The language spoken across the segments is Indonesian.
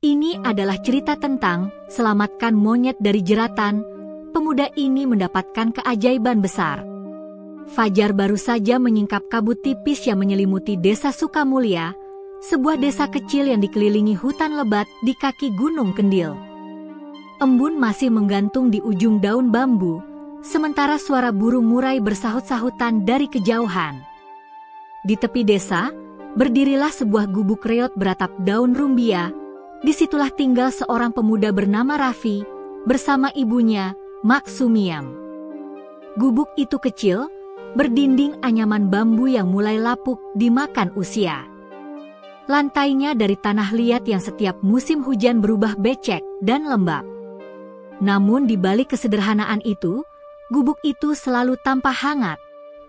Ini adalah cerita tentang selamatkan monyet dari jeratan. Pemuda ini mendapatkan keajaiban besar. Fajar baru saja menyingkap kabut tipis yang menyelimuti desa Sukamulya, sebuah desa kecil yang dikelilingi hutan lebat di kaki Gunung Kendil. Embun masih menggantung di ujung daun bambu, sementara suara burung murai bersahut-sahutan dari kejauhan. Di tepi desa, berdirilah sebuah gubuk reot beratap daun rumbia. Disitulah tinggal seorang pemuda bernama Raffi, bersama ibunya, Maksumiam. Gubuk itu kecil, berdinding anyaman bambu yang mulai lapuk dimakan usia. Lantainya dari tanah liat yang setiap musim hujan berubah becek dan lembab. Namun di balik kesederhanaan itu, gubuk itu selalu tampak hangat,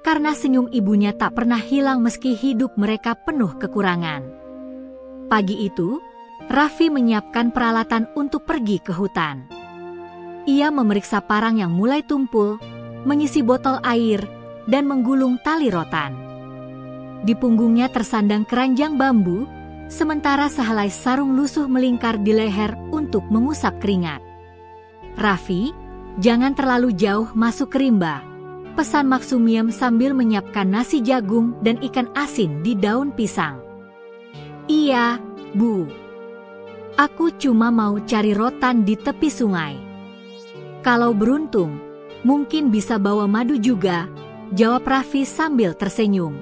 karena senyum ibunya tak pernah hilang meski hidup mereka penuh kekurangan. Pagi itu, Raffi menyiapkan peralatan untuk pergi ke hutan. Ia memeriksa parang yang mulai tumpul, mengisi botol air, dan menggulung tali rotan. Di punggungnya tersandang keranjang bambu, sementara sehelai sarung lusuh melingkar di leher untuk mengusap keringat. "Raffi, jangan terlalu jauh masuk ke rimba," pesan Maksumiam sambil menyiapkan nasi jagung dan ikan asin di daun pisang. "Iya, Bu. Aku cuma mau cari rotan di tepi sungai. Kalau beruntung, mungkin bisa bawa madu juga," jawab Raffi sambil tersenyum.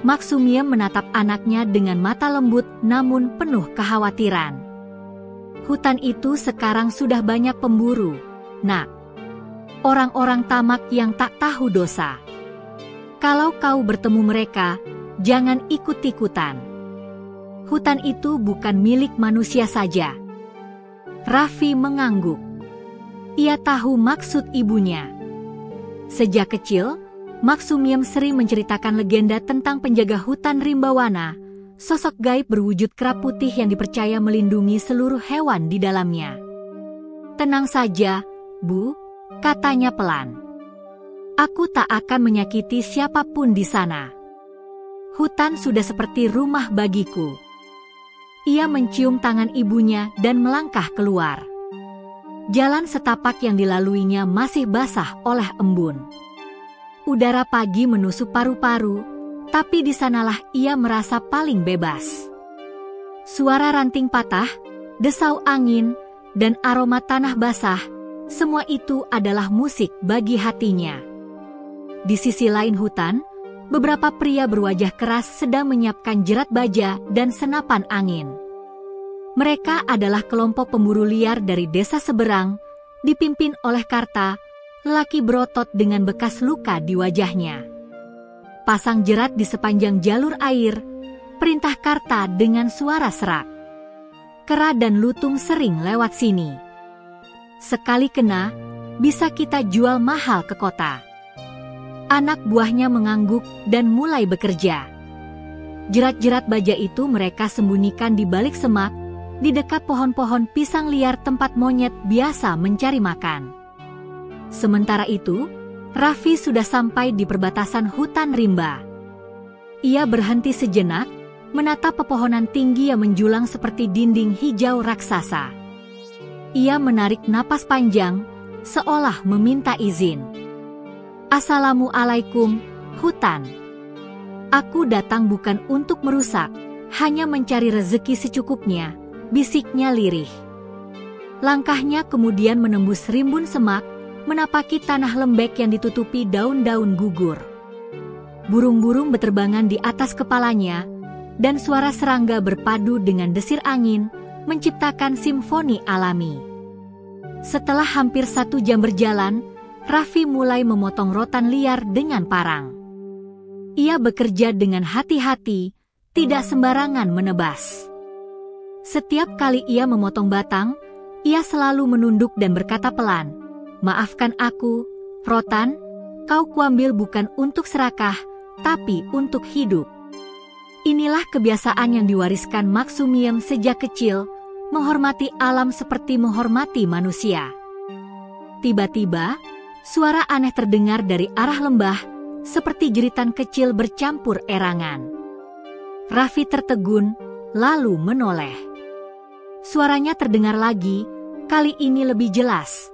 Maksumiam menatap anaknya dengan mata lembut namun penuh kekhawatiran. "Hutan itu sekarang sudah banyak pemburu, Nak. Orang-orang tamak yang tak tahu dosa. Kalau kau bertemu mereka, jangan ikut-ikutan. Hutan itu bukan milik manusia saja." Raffi mengangguk. Ia tahu maksud ibunya. Sejak kecil, Maksumiam sering menceritakan legenda tentang penjaga hutan Rimbawana, sosok gaib berwujud kera putih yang dipercaya melindungi seluruh hewan di dalamnya. "Tenang saja, Bu," katanya pelan. "Aku tak akan menyakiti siapapun di sana. Hutan sudah seperti rumah bagiku." Ia mencium tangan ibunya dan melangkah keluar. Jalan setapak yang dilaluinya masih basah oleh embun. Udara pagi menusuk paru-paru, tapi di sanalah ia merasa paling bebas. Suara ranting patah, desau angin, dan aroma tanah basah, semua itu adalah musik bagi hatinya. Di sisi lain hutan, beberapa pria berwajah keras sedang menyiapkan jerat baja dan senapan angin. Mereka adalah kelompok pemburu liar dari desa seberang, dipimpin oleh Karta, lelaki berotot dengan bekas luka di wajahnya. "Pasang jerat di sepanjang jalur air," perintah Karta dengan suara serak. "Kera dan lutung sering lewat sini. Sekali kena, bisa kita jual mahal ke kota." Anak buahnya mengangguk dan mulai bekerja. Jerat-jerat baja itu mereka sembunyikan di balik semak, di dekat pohon-pohon pisang liar tempat monyet biasa mencari makan. Sementara itu, Raffi sudah sampai di perbatasan hutan rimba. Ia berhenti sejenak, menatap pepohonan tinggi yang menjulang seperti dinding hijau raksasa. Ia menarik napas panjang, seolah meminta izin. "Assalamualaikum, hutan. Aku datang bukan untuk merusak, hanya mencari rezeki secukupnya," bisiknya lirih. Langkahnya kemudian menembus rimbun semak, menapaki tanah lembek yang ditutupi daun-daun gugur. Burung-burung berterbangan di atas kepalanya, dan suara serangga berpadu dengan desir angin, menciptakan simfoni alami. Setelah hampir 1 jam berjalan, Raffi mulai memotong rotan liar dengan parang. Ia bekerja dengan hati-hati, tidak sembarangan menebas. Setiap kali ia memotong batang, ia selalu menunduk dan berkata pelan, "Maafkan aku, rotan, kau kuambil bukan untuk serakah, tapi untuk hidup." Inilah kebiasaan yang diwariskan Maksumiam sejak kecil, menghormati alam seperti menghormati manusia. Tiba-tiba, suara aneh terdengar dari arah lembah, seperti jeritan kecil bercampur erangan. Raffi tertegun, lalu menoleh. Suaranya terdengar lagi, kali ini lebih jelas.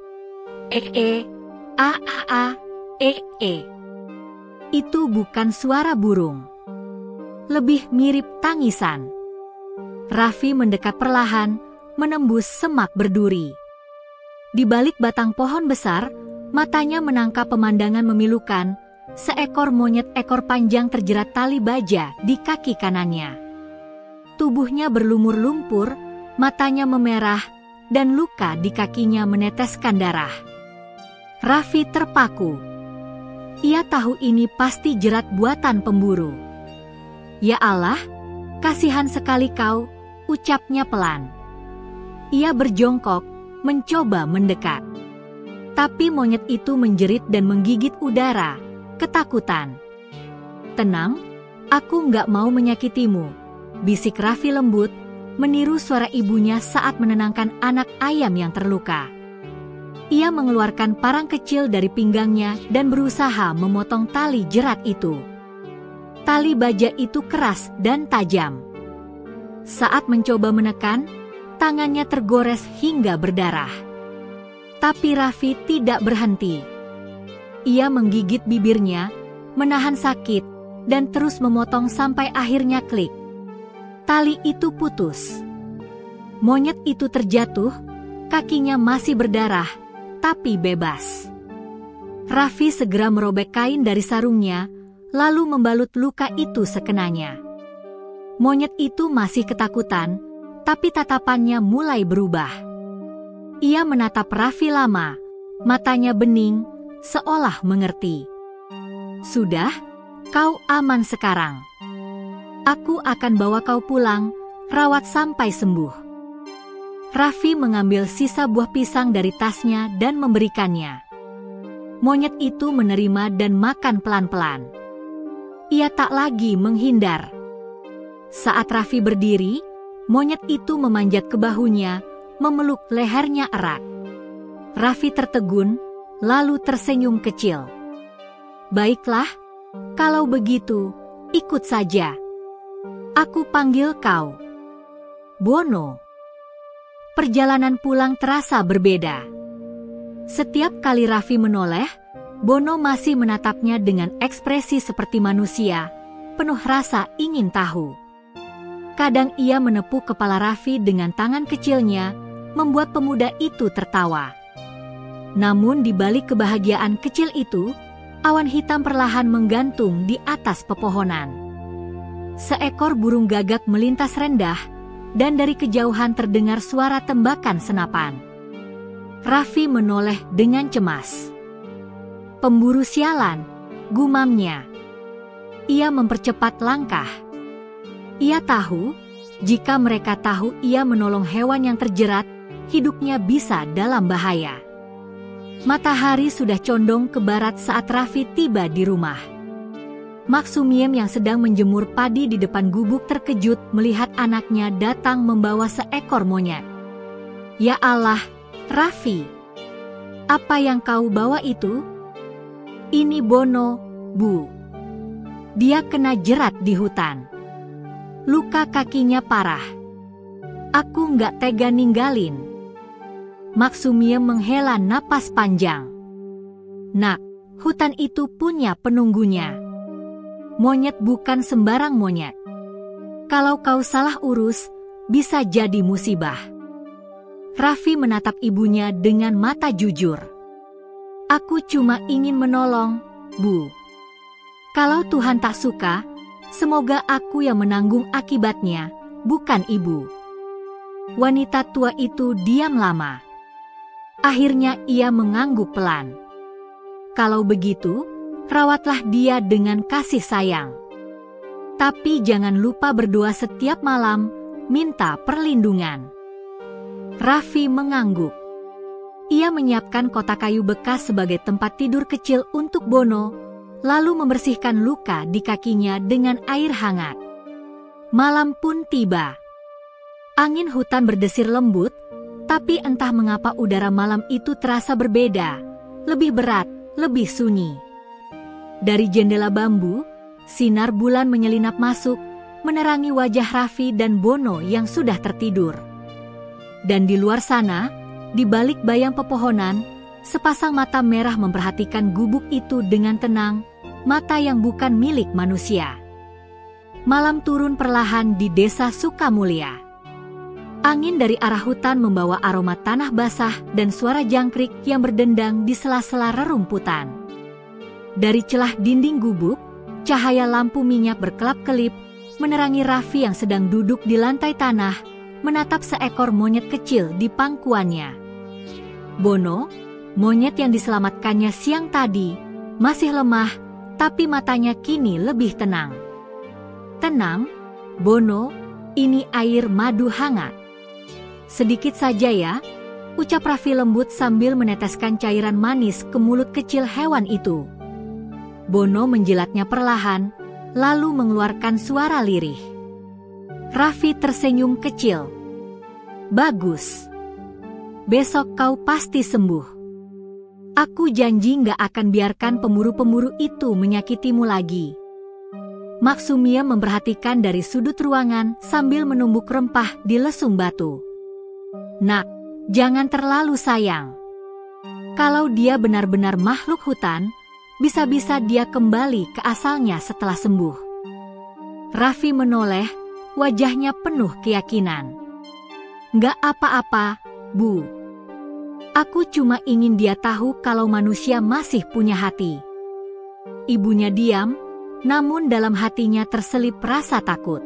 Itu bukan suara burung. Lebih mirip tangisan. Raffi mendekat perlahan, menembus semak berduri. Di balik batang pohon besar, matanya menangkap pemandangan memilukan, seekor monyet ekor panjang terjerat tali baja di kaki kanannya. Tubuhnya berlumur lumpur, matanya memerah, dan luka di kakinya meneteskan darah. Raffi terpaku. Ia tahu ini pasti jerat buatan pemburu. "Ya Allah, kasihan sekali kau," ucapnya pelan. Ia berjongkok, mencoba mendekat. Tapi monyet itu menjerit dan menggigit udara, ketakutan. "Tenang, aku nggak mau menyakitimu," bisik Raffi lembut, meniru suara ibunya saat menenangkan anak ayam yang terluka. Ia mengeluarkan parang kecil dari pinggangnya dan berusaha memotong tali jerat itu. Tali baja itu keras dan tajam. Saat mencoba menekan, tangannya tergores hingga berdarah. Tapi Raffi tidak berhenti. Ia menggigit bibirnya, menahan sakit, dan terus memotong sampai akhirnya klik. Tali itu putus. Monyet itu terjatuh, kakinya masih berdarah, tapi bebas. Raffi segera merobek kain dari sarungnya, lalu membalut luka itu sekenanya. Monyet itu masih ketakutan, tapi tatapannya mulai berubah. Ia menatap Raffi lama, matanya bening, seolah mengerti. "Sudah, kau aman sekarang. Aku akan bawa kau pulang, rawat sampai sembuh." Raffi mengambil sisa buah pisang dari tasnya dan memberikannya. Monyet itu menerima dan makan pelan-pelan. Ia tak lagi menghindar. Saat Raffi berdiri, monyet itu memanjat ke bahunya, memeluk lehernya erat. Raffi tertegun, lalu tersenyum kecil. "Baiklah, kalau begitu, ikut saja. Aku panggil kau Bono." Perjalanan pulang terasa berbeda. Setiap kali Raffi menoleh, Bono masih menatapnya dengan ekspresi seperti manusia, penuh rasa ingin tahu. Kadang ia menepuk kepala Raffi dengan tangan kecilnya, membuat pemuda itu tertawa. Namun di balik kebahagiaan kecil itu, awan hitam perlahan menggantung di atas pepohonan. Seekor burung gagak melintas rendah, dan dari kejauhan terdengar suara tembakan senapan. Raffi menoleh dengan cemas. "Pemburu sialan," gumamnya. Ia mempercepat langkah. Ia tahu, jika mereka tahu ia menolong hewan yang terjerat, hidupnya bisa dalam bahaya. Matahari sudah condong ke barat saat Raffi tiba di rumah. Mak Sumiem yang sedang menjemur padi di depan gubuk terkejut melihat anaknya datang membawa seekor monyet. "Ya Allah, Raffi, apa yang kau bawa itu?" "Ini Bono, Bu. Dia kena jerat di hutan. Luka kakinya parah. Aku nggak tega ninggalin." Mak Sumiem menghela napas panjang. "Nak, hutan itu punya penunggunya. Monyet bukan sembarang monyet. Kalau kau salah urus, bisa jadi musibah." Raffi menatap ibunya dengan mata jujur. "Aku cuma ingin menolong, Bu. Kalau Tuhan tak suka, semoga aku yang menanggung akibatnya, bukan ibu." Wanita tua itu diam lama. Akhirnya ia mengangguk pelan. "Kalau begitu, rawatlah dia dengan kasih sayang. Tapi jangan lupa berdoa setiap malam, minta perlindungan." Raffi mengangguk. Ia menyiapkan kotak kayu bekas sebagai tempat tidur kecil untuk Bono, lalu membersihkan luka di kakinya dengan air hangat. Malam pun tiba. Angin hutan berdesir lembut, tapi entah mengapa udara malam itu terasa berbeda, lebih berat, lebih sunyi. Dari jendela bambu, sinar bulan menyelinap masuk, menerangi wajah Raffi dan Bono yang sudah tertidur. Dan di luar sana, di balik bayang pepohonan, sepasang mata merah memperhatikan gubuk itu dengan tenang, mata yang bukan milik manusia. Malam turun perlahan di desa Sukamulya. Angin dari arah hutan membawa aroma tanah basah dan suara jangkrik yang berdendang di sela-sela rerumputan. Dari celah dinding gubuk, cahaya lampu minyak berkelap-kelip menerangi Raffi yang sedang duduk di lantai tanah, menatap seekor monyet kecil di pangkuannya. Bono, monyet yang diselamatkannya siang tadi, masih lemah, tapi matanya kini lebih tenang. Tenang, Bono, ini air madu hangat. Sedikit saja ya, ucap Raffi lembut sambil meneteskan cairan manis ke mulut kecil hewan itu. Bono menjilatnya perlahan, lalu mengeluarkan suara lirih. Raffi tersenyum kecil. Bagus. Besok kau pasti sembuh. Aku janji gak akan biarkan pemburu-pemburu itu menyakitimu lagi. Maksumia memperhatikan dari sudut ruangan sambil menumbuk rempah di lesung batu. Nak, jangan terlalu sayang. Kalau dia benar-benar makhluk hutan, bisa-bisa dia kembali ke asalnya setelah sembuh. Raffi menoleh, wajahnya penuh keyakinan. Gak apa-apa, Bu. Aku cuma ingin dia tahu kalau manusia masih punya hati. Ibunya diam, namun dalam hatinya terselip rasa takut.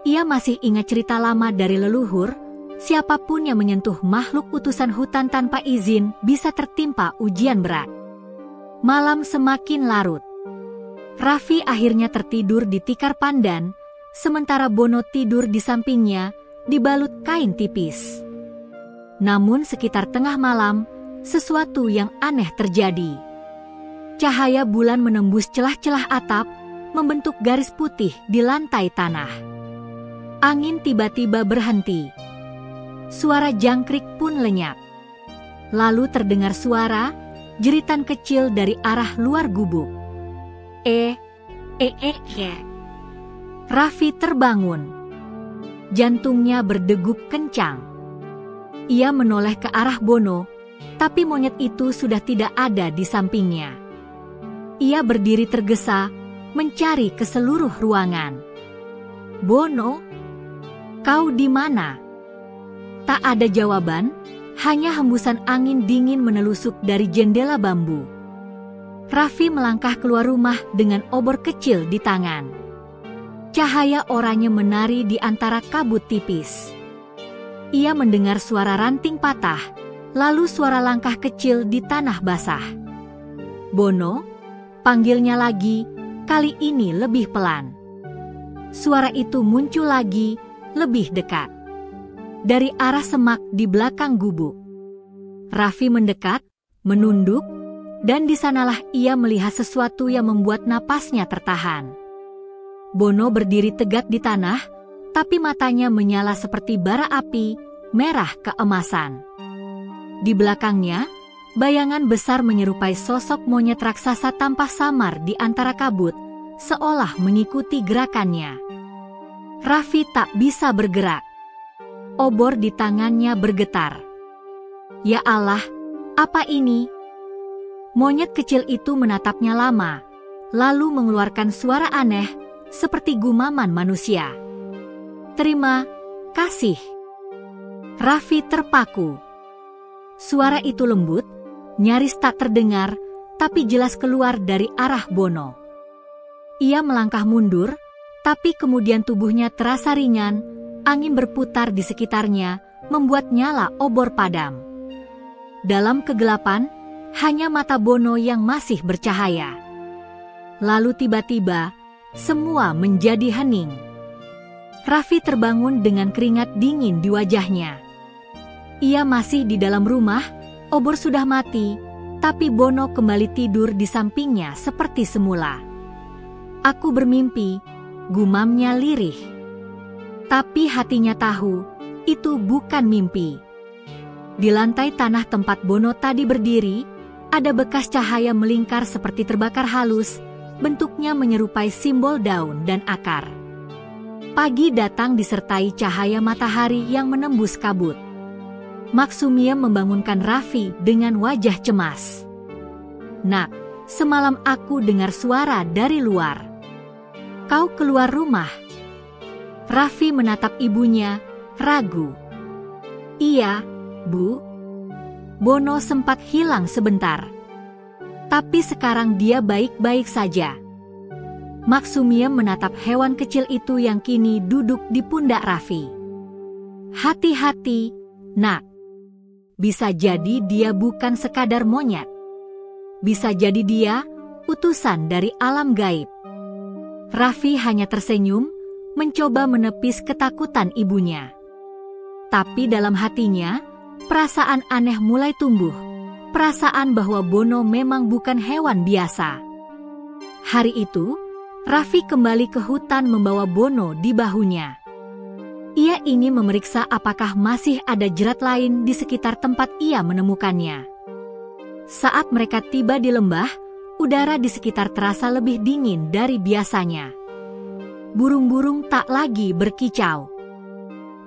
Ia masih ingat cerita lama dari leluhur, siapapun yang menyentuh makhluk utusan hutan tanpa izin bisa tertimpa ujian berat. Malam semakin larut. Raffi akhirnya tertidur di tikar pandan, sementara Bono tidur di sampingnya, dibalut kain tipis. Namun sekitar tengah malam, sesuatu yang aneh terjadi. Cahaya bulan menembus celah-celah atap, membentuk garis putih di lantai tanah. Angin tiba-tiba berhenti. Suara jangkrik pun lenyap. Lalu terdengar suara, jeritan kecil dari arah luar gubuk. Raffi terbangun. Jantungnya berdegup kencang. Ia menoleh ke arah Bono, tapi monyet itu sudah tidak ada di sampingnya. Ia berdiri tergesa, mencari ke seluruh ruangan. Bono, kau di mana? Tak ada jawaban, hanya hembusan angin dingin menelusuk dari jendela bambu. Raffi melangkah keluar rumah dengan obor kecil di tangan. Cahaya oranye menari di antara kabut tipis. Ia mendengar suara ranting patah, lalu suara langkah kecil di tanah basah. Bono, panggilnya lagi, kali ini lebih pelan. Suara itu muncul lagi, lebih dekat. Dari arah semak di belakang gubuk. Raffi mendekat, menunduk, dan di sanalah ia melihat sesuatu yang membuat napasnya tertahan. Bono berdiri tegak di tanah, tapi matanya menyala seperti bara api, merah keemasan. Di belakangnya, bayangan besar menyerupai sosok monyet raksasa tampak samar di antara kabut, seolah mengikuti gerakannya. Raffi tak bisa bergerak. Obor di tangannya bergetar. Ya Allah, apa ini? Monyet kecil itu menatapnya lama, lalu mengeluarkan suara aneh, seperti gumaman manusia. Terima kasih. Raffi terpaku. Suara itu lembut, nyaris tak terdengar, tapi jelas keluar dari arah Bono. Ia melangkah mundur, tapi kemudian tubuhnya terasa ringan, angin berputar di sekitarnya, membuat nyala obor padam. Dalam kegelapan, hanya mata Bono yang masih bercahaya. Lalu tiba-tiba, semua menjadi hening. Raffi terbangun dengan keringat dingin di wajahnya. Ia masih di dalam rumah, obor sudah mati, tapi Bono kembali tidur di sampingnya seperti semula. Aku bermimpi, gumamnya lirih. Tapi hatinya tahu, itu bukan mimpi. Di lantai tanah tempat Bono tadi berdiri, ada bekas cahaya melingkar seperti terbakar halus, bentuknya menyerupai simbol daun dan akar. Pagi datang disertai cahaya matahari yang menembus kabut. Maksumiem membangunkan Raffi dengan wajah cemas. "Nak, semalam aku dengar suara dari luar. Kau keluar rumah?" Raffi menatap ibunya, ragu. "Iya, Bu." Bono sempat hilang sebentar. Tapi sekarang dia baik-baik saja. Maksumiem menatap hewan kecil itu yang kini duduk di pundak Raffi. "Hati-hati, Nak. Bisa jadi dia bukan sekadar monyet. Bisa jadi dia utusan dari alam gaib." Raffi hanya tersenyum, mencoba menepis ketakutan ibunya. Tapi dalam hatinya, perasaan aneh mulai tumbuh. Perasaan bahwa Bono memang bukan hewan biasa. Hari itu, Raffi kembali ke hutan membawa Bono di bahunya. Ia ingin memeriksa apakah masih ada jerat lain di sekitar tempat ia menemukannya. Saat mereka tiba di lembah, udara di sekitar terasa lebih dingin dari biasanya. Burung-burung tak lagi berkicau.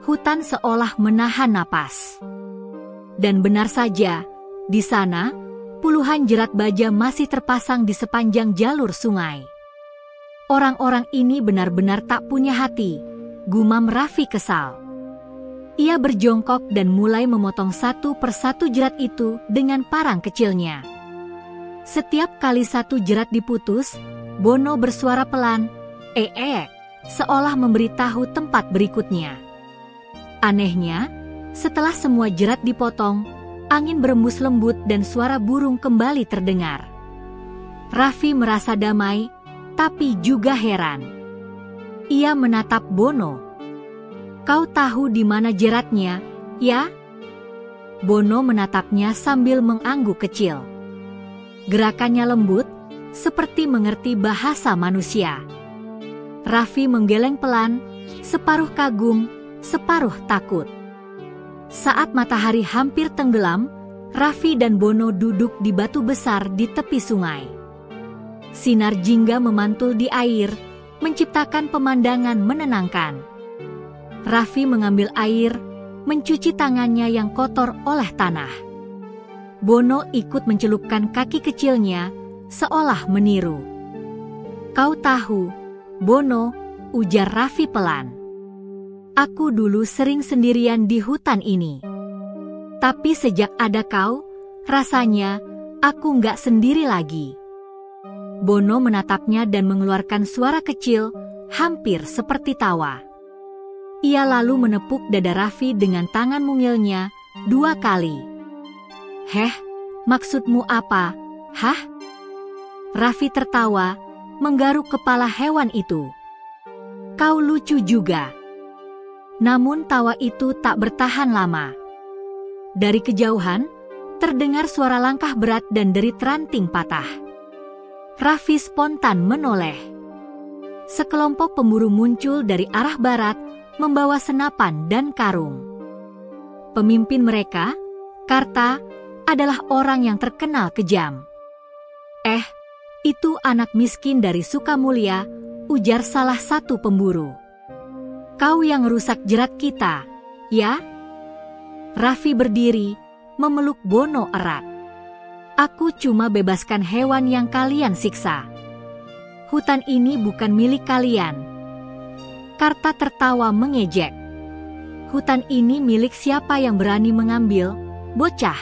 Hutan seolah menahan napas. Dan benar saja, di sana, puluhan jerat baja masih terpasang di sepanjang jalur sungai. Orang-orang ini benar-benar tak punya hati, gumam Raffi kesal. Ia berjongkok dan mulai memotong satu persatu jerat itu dengan parang kecilnya. Setiap kali satu jerat diputus, Bono bersuara pelan, seolah memberitahu tempat berikutnya. Anehnya, setelah semua jerat dipotong, angin berembus lembut dan suara burung kembali terdengar. Raffi merasa damai, tapi juga heran. Ia menatap Bono. "Kau tahu di mana jeratnya, ya?" Bono menatapnya sambil mengangguk kecil. Gerakannya lembut, seperti mengerti bahasa manusia. Raffi menggeleng pelan, separuh kagum, separuh takut. Saat matahari hampir tenggelam, Raffi dan Bono duduk di batu besar di tepi sungai. Sinar jingga memantul di air, menciptakan pemandangan menenangkan. Raffi mengambil air, mencuci tangannya yang kotor oleh tanah. Bono ikut mencelupkan kaki kecilnya, seolah meniru. "Kau tahu, Bono," ujar Raffi pelan. "Aku dulu sering sendirian di hutan ini. Tapi sejak ada kau, rasanya aku nggak sendiri lagi." Bono menatapnya dan mengeluarkan suara kecil, hampir seperti tawa. Ia lalu menepuk dada Raffi dengan tangan mungilnya 2 kali. "Heh, maksudmu apa, hah?" Raffi tertawa, menggaruk kepala hewan itu. "Kau lucu juga." Namun tawa itu tak bertahan lama. Dari kejauhan, terdengar suara langkah berat dan derit ranting patah. Raffi spontan menoleh. Sekelompok pemburu muncul dari arah barat, membawa senapan dan karung. Pemimpin mereka, Karta, adalah orang yang terkenal kejam. Itu anak miskin dari Sukamulya," ujar salah satu pemburu. "Kau yang rusak jerat kita, ya?" Raffi berdiri, memeluk Bono erat. "Aku cuma bebaskan hewan yang kalian siksa. Hutan ini bukan milik kalian." Karta tertawa mengejek. "Hutan ini milik siapa yang berani mengambil, bocah?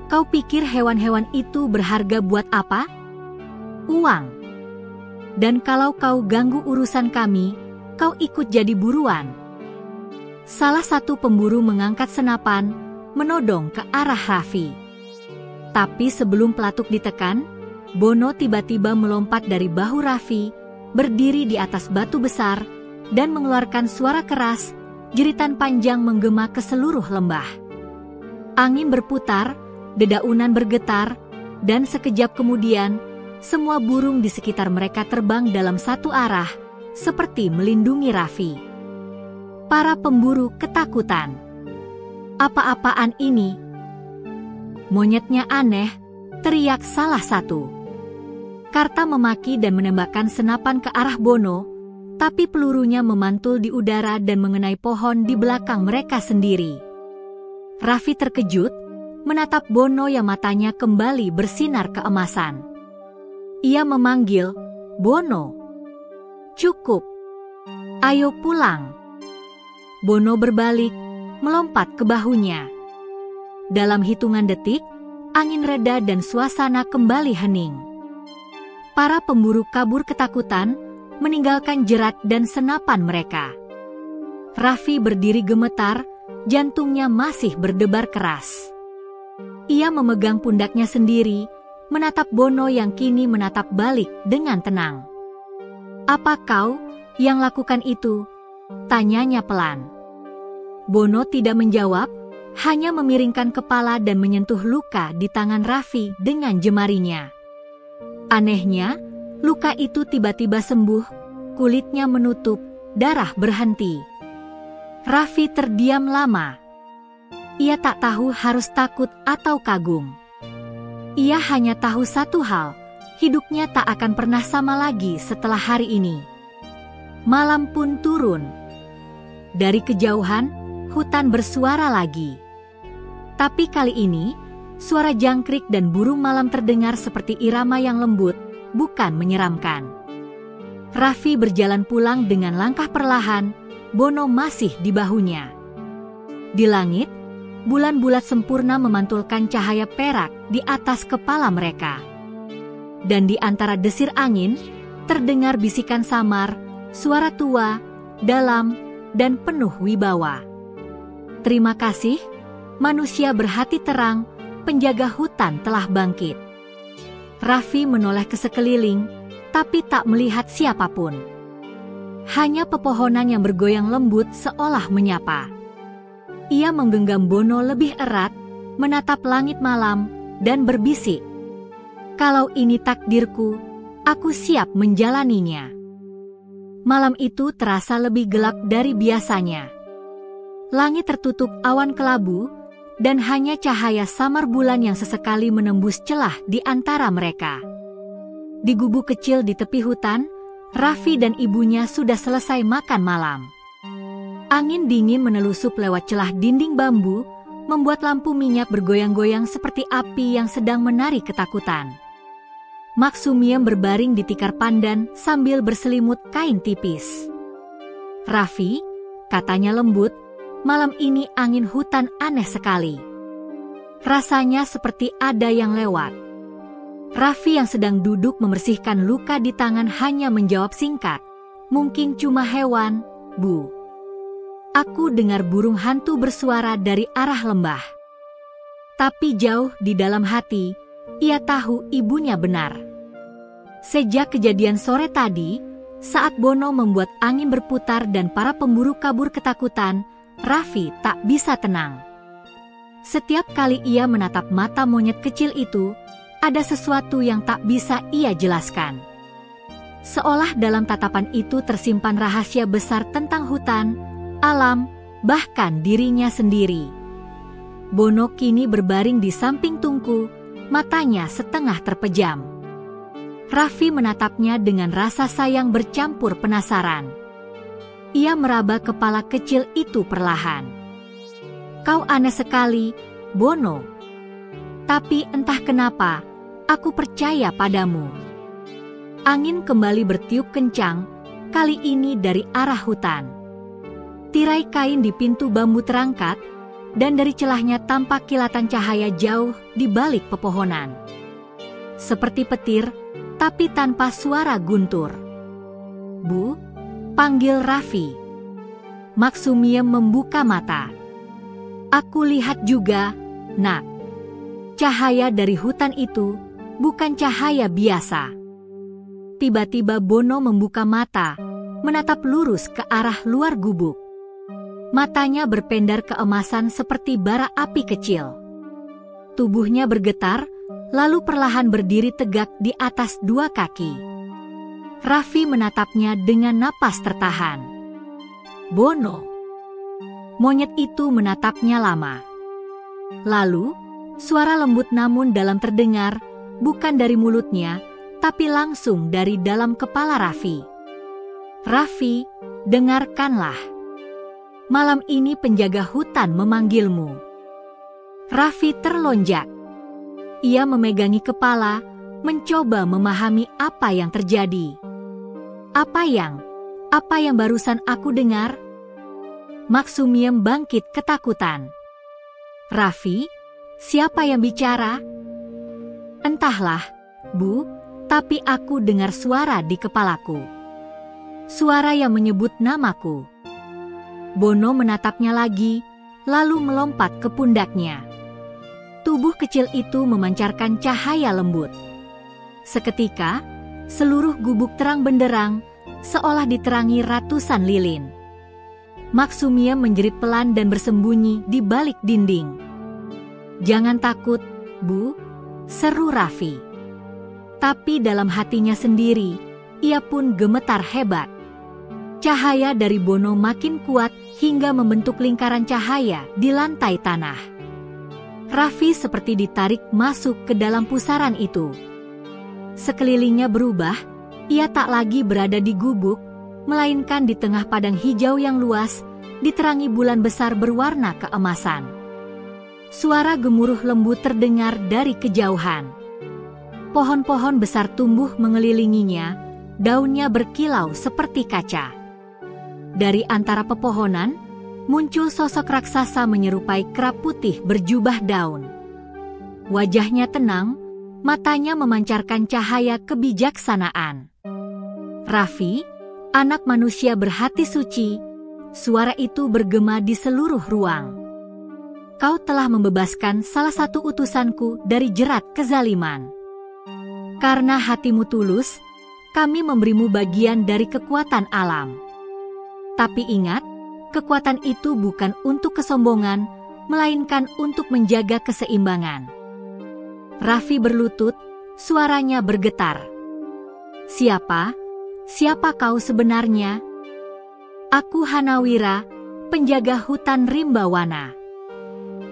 Kau pikir hewan-hewan itu berharga buat apa? Uang. Dan kalau kau ganggu urusan kami, kau ikut jadi buruan." Salah satu pemburu mengangkat senapan, menodong ke arah Raffi. Tapi sebelum pelatuk ditekan, Bono tiba-tiba melompat dari bahu Raffi, berdiri di atas batu besar, dan mengeluarkan suara keras, jeritan panjang menggema ke seluruh lembah. Angin berputar, dedaunan bergetar, dan sekejap kemudian, semua burung di sekitar mereka terbang dalam satu arah, seperti melindungi Raffi. Para pemburu ketakutan. "Apa-apaan ini? Monyetnya aneh," teriak salah satu. Karta memaki dan menembakkan senapan ke arah Bono, tapi pelurunya memantul di udara dan mengenai pohon di belakang mereka sendiri. Raffi terkejut, menatap Bono yang matanya kembali bersinar keemasan. Ia memanggil, "Bono, cukup. Ayo pulang." Bono berbalik, melompat ke bahunya. Dalam hitungan detik, angin reda dan suasana kembali hening. Para pemburu kabur ketakutan, meninggalkan jerat dan senapan mereka. Raffi berdiri gemetar, jantungnya masih berdebar keras. Ia memegang pundaknya sendiri, menatap Bono yang kini menatap balik dengan tenang. "Apa kau yang lakukan itu?" tanyanya pelan. Bono tidak menjawab, hanya memiringkan kepala dan menyentuh luka di tangan Raffi dengan jemarinya. Anehnya, luka itu tiba-tiba sembuh, kulitnya menutup, darah berhenti. Raffi terdiam lama. Ia tak tahu harus takut atau kagum. Ia hanya tahu satu hal, hidupnya tak akan pernah sama lagi setelah hari ini. Malam pun turun. Dari kejauhan, hutan bersuara lagi. Tapi kali ini, suara jangkrik dan burung malam terdengar seperti irama yang lembut, bukan menyeramkan. Raffi berjalan pulang dengan langkah perlahan, Bono masih di bahunya. Di langit, bulan bulat sempurna memantulkan cahaya perak di atas kepala mereka. Dan di antara desir angin, terdengar bisikan samar, suara tua, dalam, dan penuh wibawa. "Terima kasih, manusia berhati terang, penjaga hutan telah bangkit." Raffi menoleh ke sekeliling, tapi tak melihat siapapun. Hanya pepohonan yang bergoyang lembut seolah menyapa. Ia menggenggam Bono lebih erat, menatap langit malam, dan berbisik, "Kalau ini takdirku, aku siap menjalaninya." Malam itu terasa lebih gelap dari biasanya. Langit tertutup awan kelabu, dan hanya cahaya samar bulan yang sesekali menembus celah di antara mereka. Di gubuk kecil di tepi hutan, Raffi dan ibunya sudah selesai makan malam. Angin dingin menelusup lewat celah dinding bambu, membuat lampu minyak bergoyang-goyang seperti api yang sedang menari ketakutan. Maksumiem berbaring di tikar pandan sambil berselimut kain tipis. "Raffi," katanya lembut, "malam ini angin hutan aneh sekali. Rasanya seperti ada yang lewat." Raffi yang sedang duduk membersihkan luka di tangan hanya menjawab singkat, "Mungkin cuma hewan, Bu." Aku dengar burung hantu bersuara dari arah lembah. Tapi jauh di dalam hati, ia tahu ibunya benar. Sejak kejadian sore tadi, saat Bono membuat angin berputar dan para pemburu kabur ketakutan, Raffi tak bisa tenang. Setiap kali ia menatap mata monyet kecil itu, ada sesuatu yang tak bisa ia jelaskan. Seolah dalam tatapan itu tersimpan rahasia besar tentang hutan, alam, bahkan dirinya sendiri. Bono kini berbaring di samping tungku, matanya setengah terpejam. Raffi menatapnya dengan rasa sayang bercampur penasaran. Ia meraba kepala kecil itu perlahan. "Kau aneh sekali, Bono. Tapi entah kenapa, aku percaya padamu." Angin kembali bertiup kencang, kali ini dari arah hutan. Tirai kain di pintu bambu terangkat, dan dari celahnya tampak kilatan cahaya jauh di balik pepohonan. Seperti petir, tapi tanpa suara guntur. "Bu," panggil Raffi. Maksumiem membuka mata. "Aku lihat juga, Nak. Cahaya dari hutan itu bukan cahaya biasa." Tiba-tiba Bono membuka mata, menatap lurus ke arah luar gubuk. Matanya berpendar keemasan seperti bara api kecil. Tubuhnya bergetar, lalu perlahan berdiri tegak di atas dua kaki. Raffi menatapnya dengan napas tertahan. "Bono." Monyet itu menatapnya lama. Lalu, suara lembut namun dalam terdengar, bukan dari mulutnya, tapi langsung dari dalam kepala Raffi. "Raffi, dengarkanlah. Malam ini penjaga hutan memanggilmu." Raffi terlonjak. Ia memegangi kepala, mencoba memahami apa yang terjadi. Apa yang barusan aku dengar? Maksumiem bangkit ketakutan. Raffi, siapa yang bicara? Entahlah, Bu, tapi aku dengar suara di kepalaku. Suara yang menyebut namaku. Bono menatapnya lagi, lalu melompat ke pundaknya. Tubuh kecil itu memancarkan cahaya lembut. Seketika, seluruh gubuk terang benderang, seolah diterangi ratusan lilin. Maksumiem menjerit pelan dan bersembunyi di balik dinding. "Jangan takut, Bu," seru Raffi. Tapi dalam hatinya sendiri, ia pun gemetar hebat. Cahaya dari Bono makin kuat hingga membentuk lingkaran cahaya di lantai tanah. Raffi seperti ditarik masuk ke dalam pusaran itu. Sekelilingnya berubah, ia tak lagi berada di gubuk, melainkan di tengah padang hijau yang luas, diterangi bulan besar berwarna keemasan. Suara gemuruh lembu terdengar dari kejauhan. Pohon-pohon besar tumbuh mengelilinginya, daunnya berkilau seperti kaca. Dari antara pepohonan, muncul sosok raksasa menyerupai kera putih berjubah daun. Wajahnya tenang, matanya memancarkan cahaya kebijaksanaan. "Raffi, anak manusia berhati suci," suara itu bergema di seluruh ruang. "Kau telah membebaskan salah satu utusanku dari jerat kezaliman. Karena hatimu tulus, kami memberimu bagian dari kekuatan alam. Tapi ingat, kekuatan itu bukan untuk kesombongan, melainkan untuk menjaga keseimbangan." Raffi berlutut, suaranya bergetar. Siapa kau sebenarnya?" "Aku Hanawira, penjaga hutan Rimbawana.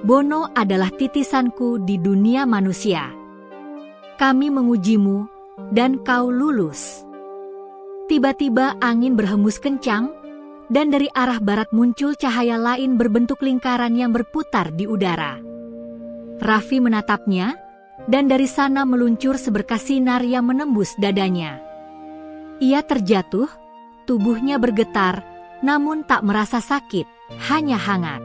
Bono adalah titisanku di dunia manusia. Kami mengujimu, dan kau lulus." Tiba-tiba angin berhembus kencang, dan dari arah barat muncul cahaya lain berbentuk lingkaran yang berputar di udara. Raffi menatapnya, dan dari sana meluncur seberkas sinar yang menembus dadanya. Ia terjatuh, tubuhnya bergetar, namun tak merasa sakit, hanya hangat.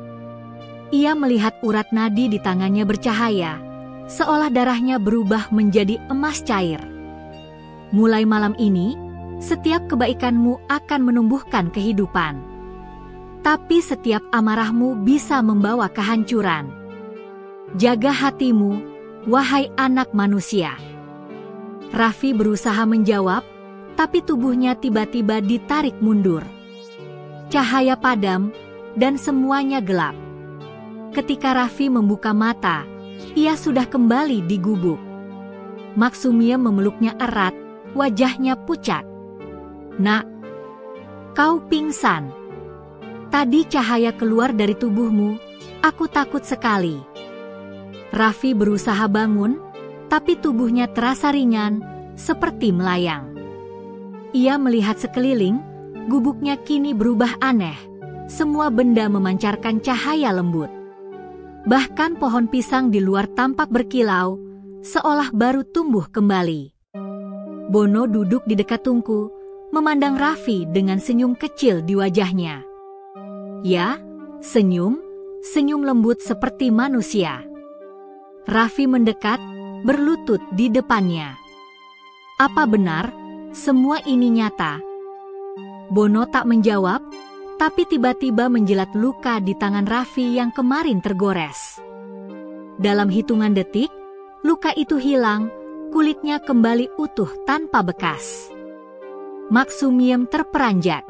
Ia melihat urat nadi di tangannya bercahaya, seolah darahnya berubah menjadi emas cair. "Mulai malam ini, setiap kebaikanmu akan menumbuhkan kehidupan. Tapi setiap amarahmu bisa membawa kehancuran. Jaga hatimu, wahai anak manusia." Raffi berusaha menjawab, tapi tubuhnya tiba-tiba ditarik mundur. Cahaya padam, dan semuanya gelap. Ketika Raffi membuka mata, ia sudah kembali di gubuk. Maksumiem memeluknya erat, wajahnya pucat. "Nak, kau pingsan. Tadi cahaya keluar dari tubuhmu, aku takut sekali." Raffi berusaha bangun, tapi tubuhnya terasa ringan, seperti melayang. Ia melihat sekeliling, gubuknya kini berubah aneh. Semua benda memancarkan cahaya lembut. Bahkan pohon pisang di luar tampak berkilau, seolah baru tumbuh kembali. Bono duduk di dekat tungku, memandang Raffi dengan senyum kecil di wajahnya. Ya, senyum lembut seperti manusia. Raffi mendekat, berlutut di depannya. "Apa benar, semua ini nyata?" Bono tak menjawab, tapi tiba-tiba menjilat luka di tangan Raffi yang kemarin tergores. Dalam hitungan detik, luka itu hilang, kulitnya kembali utuh tanpa bekas. Maksumiem terperanjat.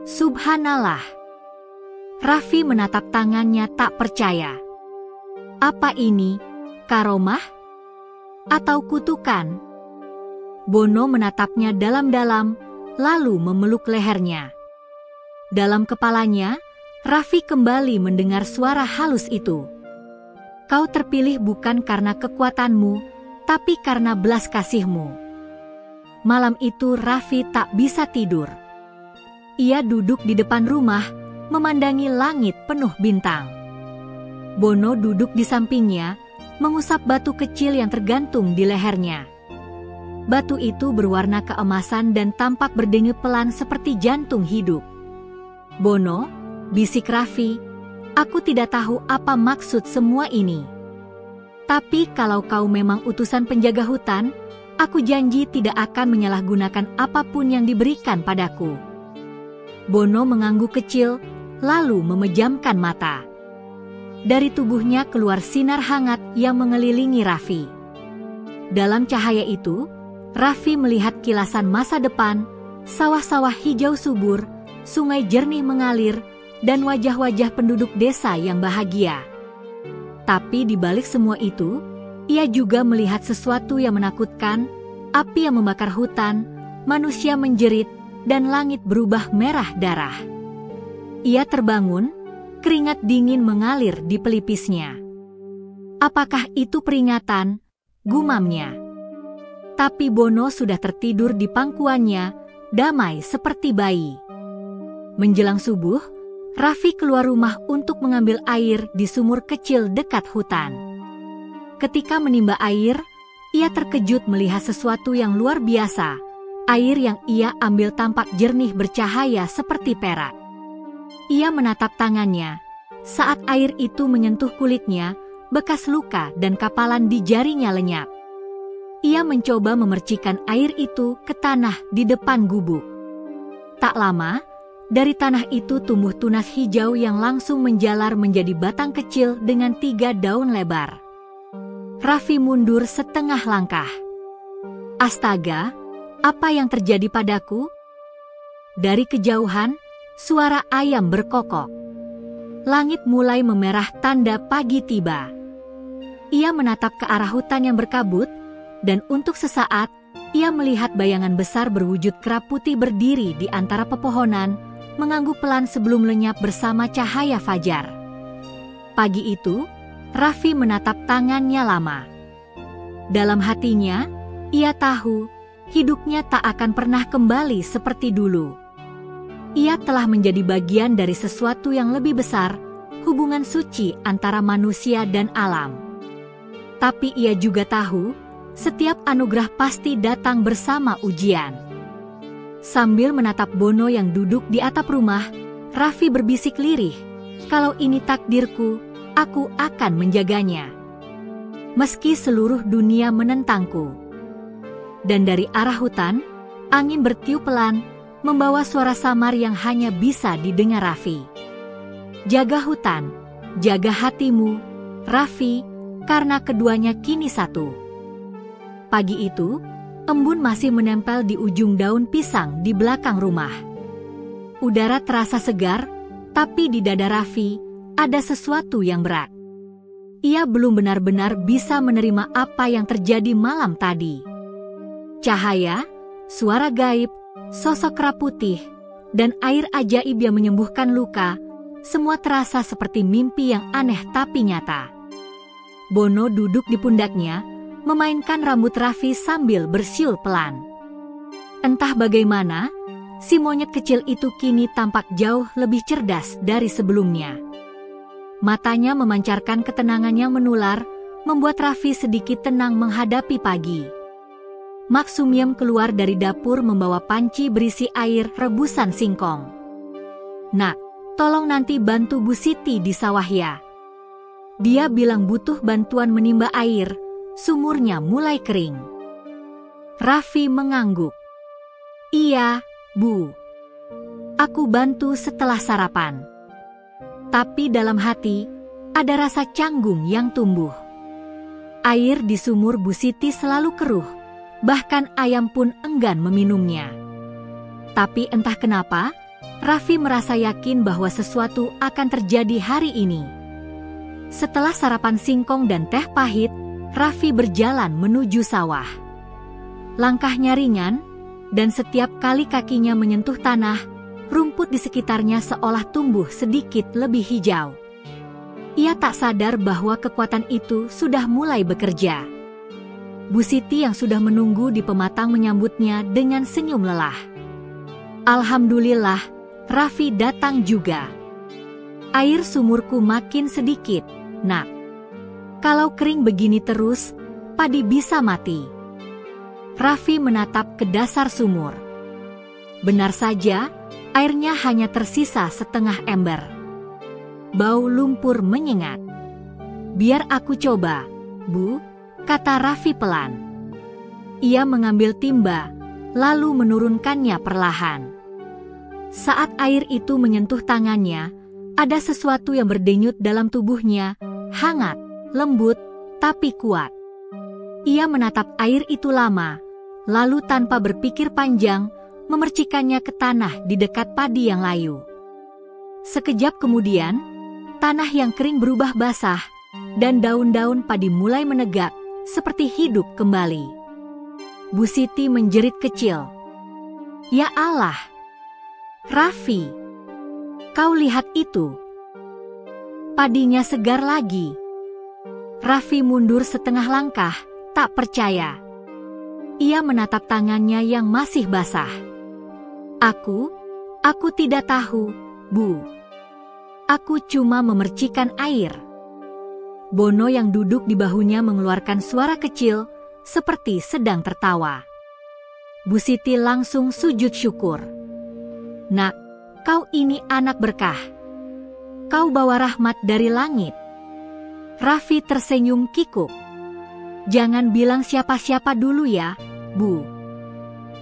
"Subhanallah." Raffi menatap tangannya tak percaya. Apa ini, karomah? Atau kutukan? Bono menatapnya dalam-dalam, lalu memeluk lehernya. Dalam kepalanya, Raffi kembali mendengar suara halus itu. "Kau terpilih bukan karena kekuatanmu, tapi karena belas kasihmu." Malam itu Raffi tak bisa tidur. Ia duduk di depan rumah, memandangi langit penuh bintang. Bono duduk di sampingnya, mengusap batu kecil yang tergantung di lehernya. Batu itu berwarna keemasan dan tampak berdenyut pelan seperti jantung hidup. "Bono," bisik Raffi, "aku tidak tahu apa maksud semua ini. Tapi kalau kau memang utusan penjaga hutan, aku janji tidak akan menyalahgunakan apapun yang diberikan padaku." Bono mengangguk kecil, lalu memejamkan mata. Dari tubuhnya keluar sinar hangat yang mengelilingi Raffi. Dalam cahaya itu, Raffi melihat kilasan masa depan, sawah-sawah hijau subur, sungai jernih mengalir, dan wajah-wajah penduduk desa yang bahagia. Tapi di balik semua itu, ia juga melihat sesuatu yang menakutkan, api yang membakar hutan, manusia menjerit, dan langit berubah merah darah. Ia terbangun, keringat dingin mengalir di pelipisnya. "Apakah itu peringatan?" gumamnya. Tapi Bono sudah tertidur di pangkuannya, damai seperti bayi. Menjelang subuh, Raffi keluar rumah untuk mengambil air di sumur kecil dekat hutan. Ketika menimba air, ia terkejut melihat sesuatu yang luar biasa. Air yang ia ambil tampak jernih bercahaya seperti perak. Ia menatap tangannya. Saat air itu menyentuh kulitnya, bekas luka dan kapalan di jarinya lenyap. Ia mencoba memercikan air itu ke tanah di depan gubuk. Tak lama, dari tanah itu tumbuh tunas hijau yang langsung menjalar menjadi batang kecil dengan 3 daun lebar. Raffi mundur setengah langkah. "Astaga, apa yang terjadi padaku?" Dari kejauhan, suara ayam berkokok. Langit mulai memerah tanda pagi tiba. Ia menatap ke arah hutan yang berkabut, dan untuk sesaat, ia melihat bayangan besar berwujud kera putih berdiri di antara pepohonan, mengangguk pelan sebelum lenyap bersama cahaya fajar. Pagi itu, Raffi menatap tangannya lama. Dalam hatinya, ia tahu hidupnya tak akan pernah kembali seperti dulu. Ia telah menjadi bagian dari sesuatu yang lebih besar, hubungan suci antara manusia dan alam. Tapi ia juga tahu, setiap anugerah pasti datang bersama ujian. Sambil menatap Bono yang duduk di atap rumah, Raffi berbisik lirih, "Kalau ini takdirku, aku akan menjaganya. Meski seluruh dunia menentangku." Dan dari arah hutan, angin bertiup pelan, membawa suara samar yang hanya bisa didengar Raffi. "Jaga hutan, jaga hatimu, Raffi, karena keduanya kini satu." Pagi itu, embun masih menempel di ujung daun pisang di belakang rumah. Udara terasa segar, tapi di dada Raffi ada sesuatu yang berat. Ia belum benar-benar bisa menerima apa yang terjadi malam tadi. Cahaya, suara gaib, sosok kera putih, dan air ajaib yang menyembuhkan luka, semua terasa seperti mimpi yang aneh tapi nyata. Bono duduk di pundaknya, memainkan rambut Raffi sambil bersiul pelan. Entah bagaimana, si monyet kecil itu kini tampak jauh lebih cerdas dari sebelumnya. Matanya memancarkan ketenangan yang menular, membuat Raffi sedikit tenang menghadapi pagi. Mak Sumyem keluar dari dapur membawa panci berisi air rebusan singkong. "Nak, tolong nanti bantu Bu Siti di sawah ya." Dia bilang butuh bantuan menimba air, sumurnya mulai kering. Raffi mengangguk. "Iya, Bu. Aku bantu setelah sarapan." Tapi dalam hati, ada rasa canggung yang tumbuh. Air di sumur Bu Siti selalu keruh. Bahkan ayam pun enggan meminumnya. Tapi entah kenapa, Raffi merasa yakin bahwa sesuatu akan terjadi hari ini. Setelah sarapan singkong dan teh pahit, Raffi berjalan menuju sawah. Langkahnya ringan, dan setiap kali kakinya menyentuh tanah, rumput di sekitarnya seolah tumbuh sedikit lebih hijau. Ia tak sadar bahwa kekuatan itu sudah mulai bekerja. Bu Siti yang sudah menunggu di pematang menyambutnya dengan senyum lelah. "Alhamdulillah, Raffi datang juga. Air sumurku makin sedikit," "Nak, kalau kering begini terus, padi bisa mati." Raffi menatap ke dasar sumur. Benar saja, airnya hanya tersisa setengah ember. Bau lumpur menyengat. "Biar aku coba, Bu," kata Raffi pelan. Ia mengambil timba, lalu menurunkannya perlahan. Saat air itu menyentuh tangannya, ada sesuatu yang berdenyut dalam tubuhnya, hangat, lembut, tapi kuat. Ia menatap air itu lama, lalu tanpa berpikir panjang, memercikannya ke tanah di dekat padi yang layu. Sekejap kemudian, tanah yang kering berubah basah, dan daun-daun padi mulai menegak, seperti hidup kembali. Bu Siti menjerit kecil. "Ya Allah! Raffi, kau lihat itu? Padinya segar lagi." Raffi mundur setengah langkah, tak percaya. Ia menatap tangannya yang masih basah. Aku tidak tahu, Bu. Aku cuma memercikan air." Bono yang duduk di bahunya mengeluarkan suara kecil, seperti sedang tertawa. Bu Siti langsung sujud syukur. "Nak, kau ini anak berkah. Kau bawa rahmat dari langit." Raffi tersenyum kikuk. "Jangan bilang siapa-siapa dulu ya, Bu.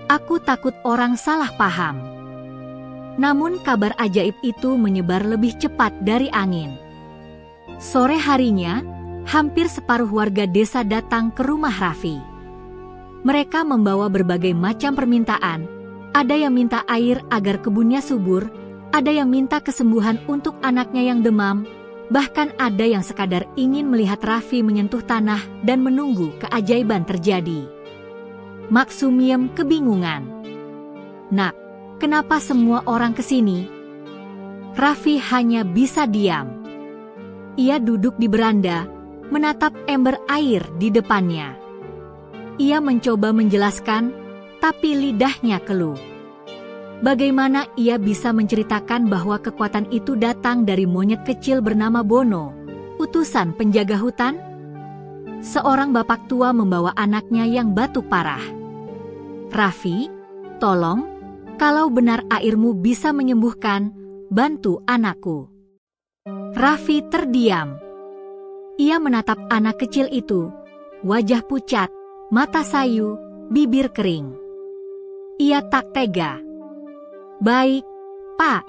Aku takut orang salah paham." Namun kabar ajaib itu menyebar lebih cepat dari angin. Sore harinya, hampir separuh warga desa datang ke rumah Raffi. Mereka membawa berbagai macam permintaan. Ada yang minta air agar kebunnya subur, ada yang minta kesembuhan untuk anaknya yang demam, bahkan ada yang sekadar ingin melihat Raffi menyentuh tanah dan menunggu keajaiban terjadi. Mak Sumiem kebingungan. "Nak, kenapa semua orang kesini?" Raffi hanya bisa diam. Ia duduk di beranda, menatap ember air di depannya. Ia mencoba menjelaskan, tapi lidahnya keluh. Bagaimana ia bisa menceritakan bahwa kekuatan itu datang dari monyet kecil bernama Bono, utusan penjaga hutan? Seorang bapak tua membawa anaknya yang batuk parah. "Raffi, tolong, kalau benar airmu bisa menyembuhkan, bantu anakku." Raffi terdiam. Ia menatap anak kecil itu, wajah pucat, mata sayu, bibir kering. Ia tak tega. "Baik, Pak.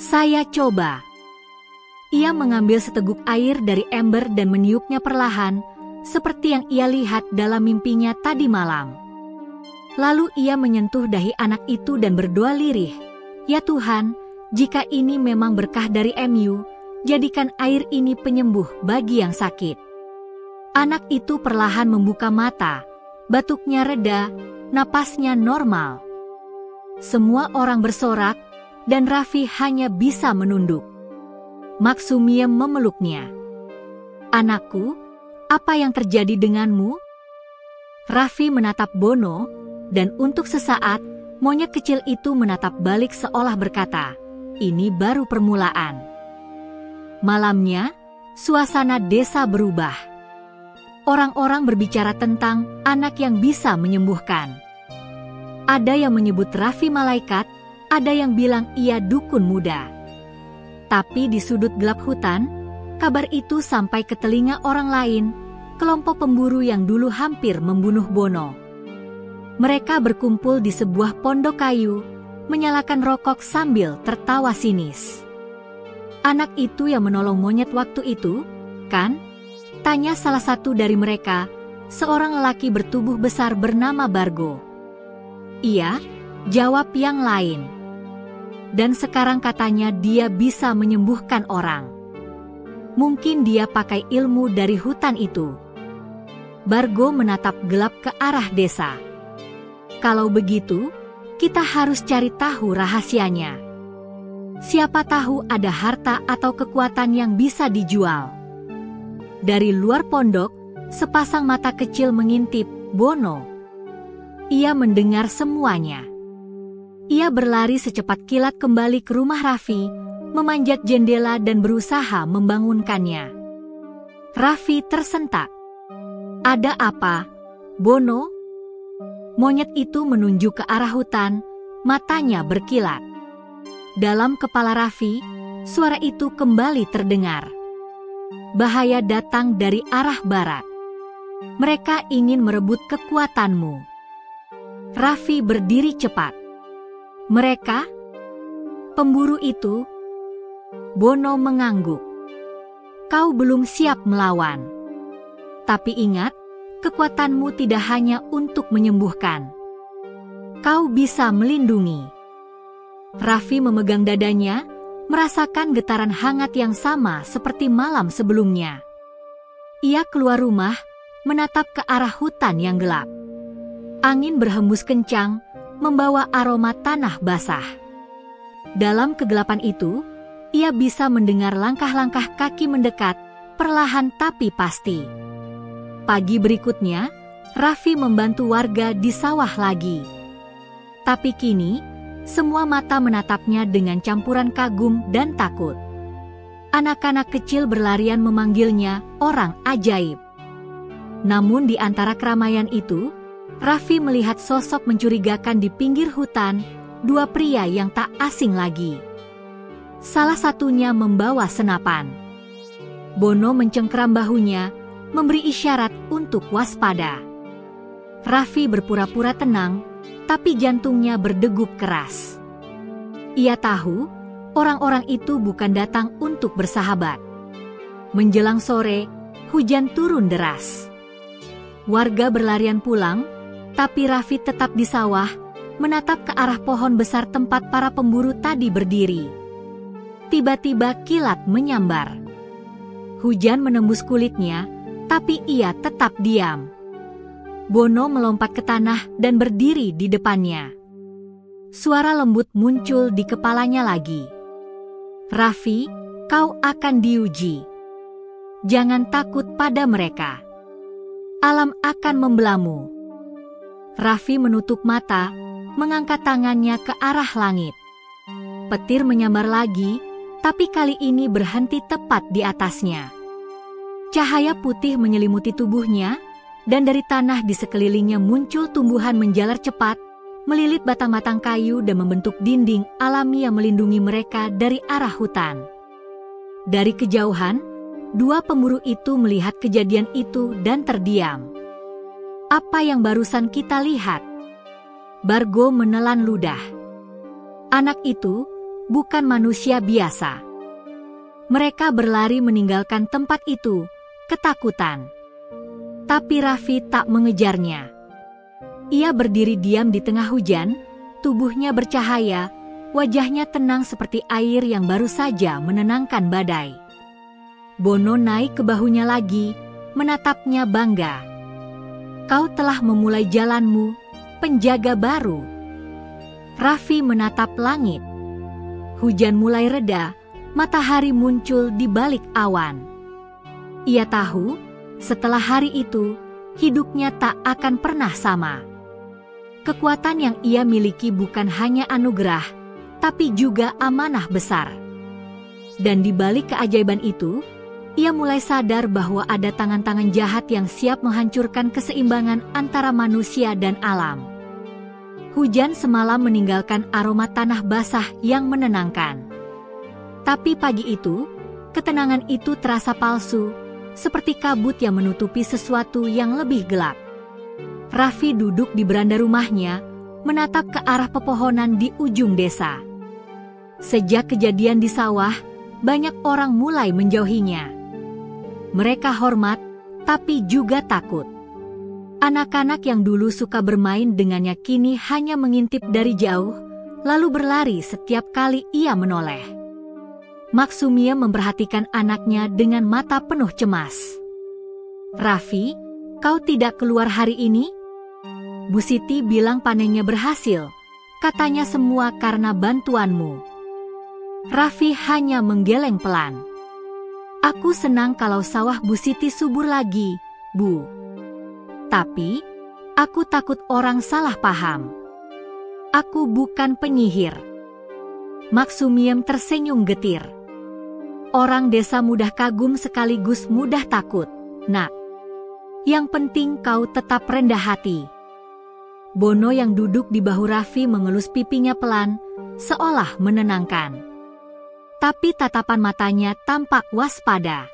Saya coba." Ia mengambil seteguk air dari ember dan meniupnya perlahan, seperti yang ia lihat dalam mimpinya tadi malam. Lalu ia menyentuh dahi anak itu dan berdoa lirih, "Ya Tuhan, jika ini memang berkah dari MU, jadikan air ini penyembuh bagi yang sakit." Anak itu perlahan membuka mata, batuknya reda, napasnya normal. Semua orang bersorak, dan Raffi hanya bisa menunduk. Mak Sumiem memeluknya. "Anakku, apa yang terjadi denganmu?" Raffi menatap Bono, dan untuk sesaat, monyet kecil itu menatap balik seolah berkata, "Ini baru permulaan." Malamnya, suasana desa berubah. Orang-orang berbicara tentang anak yang bisa menyembuhkan. Ada yang menyebut Raffi malaikat, ada yang bilang ia dukun muda. Tapi di sudut gelap hutan, kabar itu sampai ke telinga orang lain, kelompok pemburu yang dulu hampir membunuh Bono. Mereka berkumpul di sebuah pondok kayu, menyalakan rokok sambil tertawa sinis. "Anak itu yang menolong monyet waktu itu, kan?" tanya salah satu dari mereka, seorang lelaki bertubuh besar bernama Bargo. "Iya," jawab yang lain. "Dan sekarang katanya dia bisa menyembuhkan orang. Mungkin dia pakai ilmu dari hutan itu." Bargo menatap gelap ke arah desa. "Kalau begitu, kita harus cari tahu rahasianya. Siapa tahu ada harta atau kekuatan yang bisa dijual." Dari luar pondok, sepasang mata kecil mengintip Bono. Ia mendengar semuanya. Ia berlari secepat kilat kembali ke rumah Raffi, memanjat jendela dan berusaha membangunkannya. Raffi tersentak. Ada apa, Bono? Monyet itu menunjuk ke arah hutan, matanya berkilat. Dalam kepala Raffi, suara itu kembali terdengar. Bahaya datang dari arah barat. Mereka ingin merebut kekuatanmu. Raffi berdiri cepat. Mereka? Pemburu itu? Bono mengangguk. Kau belum siap melawan. Tapi ingat, kekuatanmu tidak hanya untuk menyembuhkan. Kau bisa melindungi. Raffi memegang dadanya, merasakan getaran hangat yang sama seperti malam sebelumnya. Ia keluar rumah, menatap ke arah hutan yang gelap. Angin berhembus kencang, membawa aroma tanah basah. Dalam kegelapan itu, ia bisa mendengar langkah-langkah kaki mendekat, perlahan tapi pasti. Pagi berikutnya, Raffi membantu warga di sawah lagi. Tapi kini, semua mata menatapnya dengan campuran kagum dan takut. Anak-anak kecil berlarian memanggilnya orang ajaib. Namun di antara keramaian itu, Raffi melihat sosok mencurigakan di pinggir hutan, dua pria yang tak asing lagi. Salah satunya membawa senapan. Bono mencengkeram bahunya, memberi isyarat untuk waspada. Raffi berpura-pura tenang, tapi jantungnya berdegup keras. Ia tahu, orang-orang itu bukan datang untuk bersahabat. Menjelang sore, hujan turun deras. Warga berlarian pulang, tapi Raffi tetap di sawah, menatap ke arah pohon besar tempat para pemburu tadi berdiri. Tiba-tiba kilat menyambar. Hujan menembus kulitnya, tapi ia tetap diam. Bono melompat ke tanah dan berdiri di depannya. Suara lembut muncul di kepalanya lagi. Raffi, kau akan diuji. Jangan takut pada mereka. Alam akan membelamu. Raffi menutup mata, mengangkat tangannya ke arah langit. Petir menyambar lagi, tapi kali ini berhenti tepat di atasnya. Cahaya putih menyelimuti tubuhnya, dan dari tanah di sekelilingnya muncul tumbuhan menjalar cepat, melilit batang-batang kayu dan membentuk dinding alami yang melindungi mereka dari arah hutan. Dari kejauhan, dua pemburu itu melihat kejadian itu dan terdiam. Apa yang barusan kita lihat? Bargo menelan ludah. Anak itu bukan manusia biasa. Mereka berlari meninggalkan tempat itu, ketakutan. Tapi Raffi tak mengejarnya. Ia berdiri diam di tengah hujan, tubuhnya bercahaya, wajahnya tenang seperti air yang baru saja menenangkan badai. Bono naik ke bahunya lagi, menatapnya bangga. Kau telah memulai jalanmu, penjaga baru. Raffi menatap langit. Hujan mulai reda, matahari muncul di balik awan. Ia tahu, setelah hari itu, hidupnya tak akan pernah sama. Kekuatan yang ia miliki bukan hanya anugerah, tapi juga amanah besar. Dan di balik keajaiban itu, ia mulai sadar bahwa ada tangan-tangan jahat yang siap menghancurkan keseimbangan antara manusia dan alam. Hujan semalam meninggalkan aroma tanah basah yang menenangkan. Tapi pagi itu, ketenangan itu terasa palsu, seperti kabut yang menutupi sesuatu yang lebih gelap. Raffi duduk di beranda rumahnya, menatap ke arah pepohonan di ujung desa. Sejak kejadian di sawah, banyak orang mulai menjauhinya. Mereka hormat, tapi juga takut. Anak-anak yang dulu suka bermain dengannya kini hanya mengintip dari jauh, lalu berlari setiap kali ia menoleh. Maksumia memperhatikan anaknya dengan mata penuh cemas. Raffi, kau tidak keluar hari ini? Bu Siti bilang panennya berhasil, katanya semua karena bantuanmu. Raffi hanya menggeleng pelan. Aku senang kalau sawah Bu Siti subur lagi, Bu. Tapi, aku takut orang salah paham. Aku bukan penyihir. Maksumiem tersenyum getir. Orang desa mudah kagum sekaligus mudah takut. Nak, yang penting kau tetap rendah hati. Bono yang duduk di bahu Raffi mengelus pipinya pelan, seolah menenangkan. Tapi tatapan matanya tampak waspada.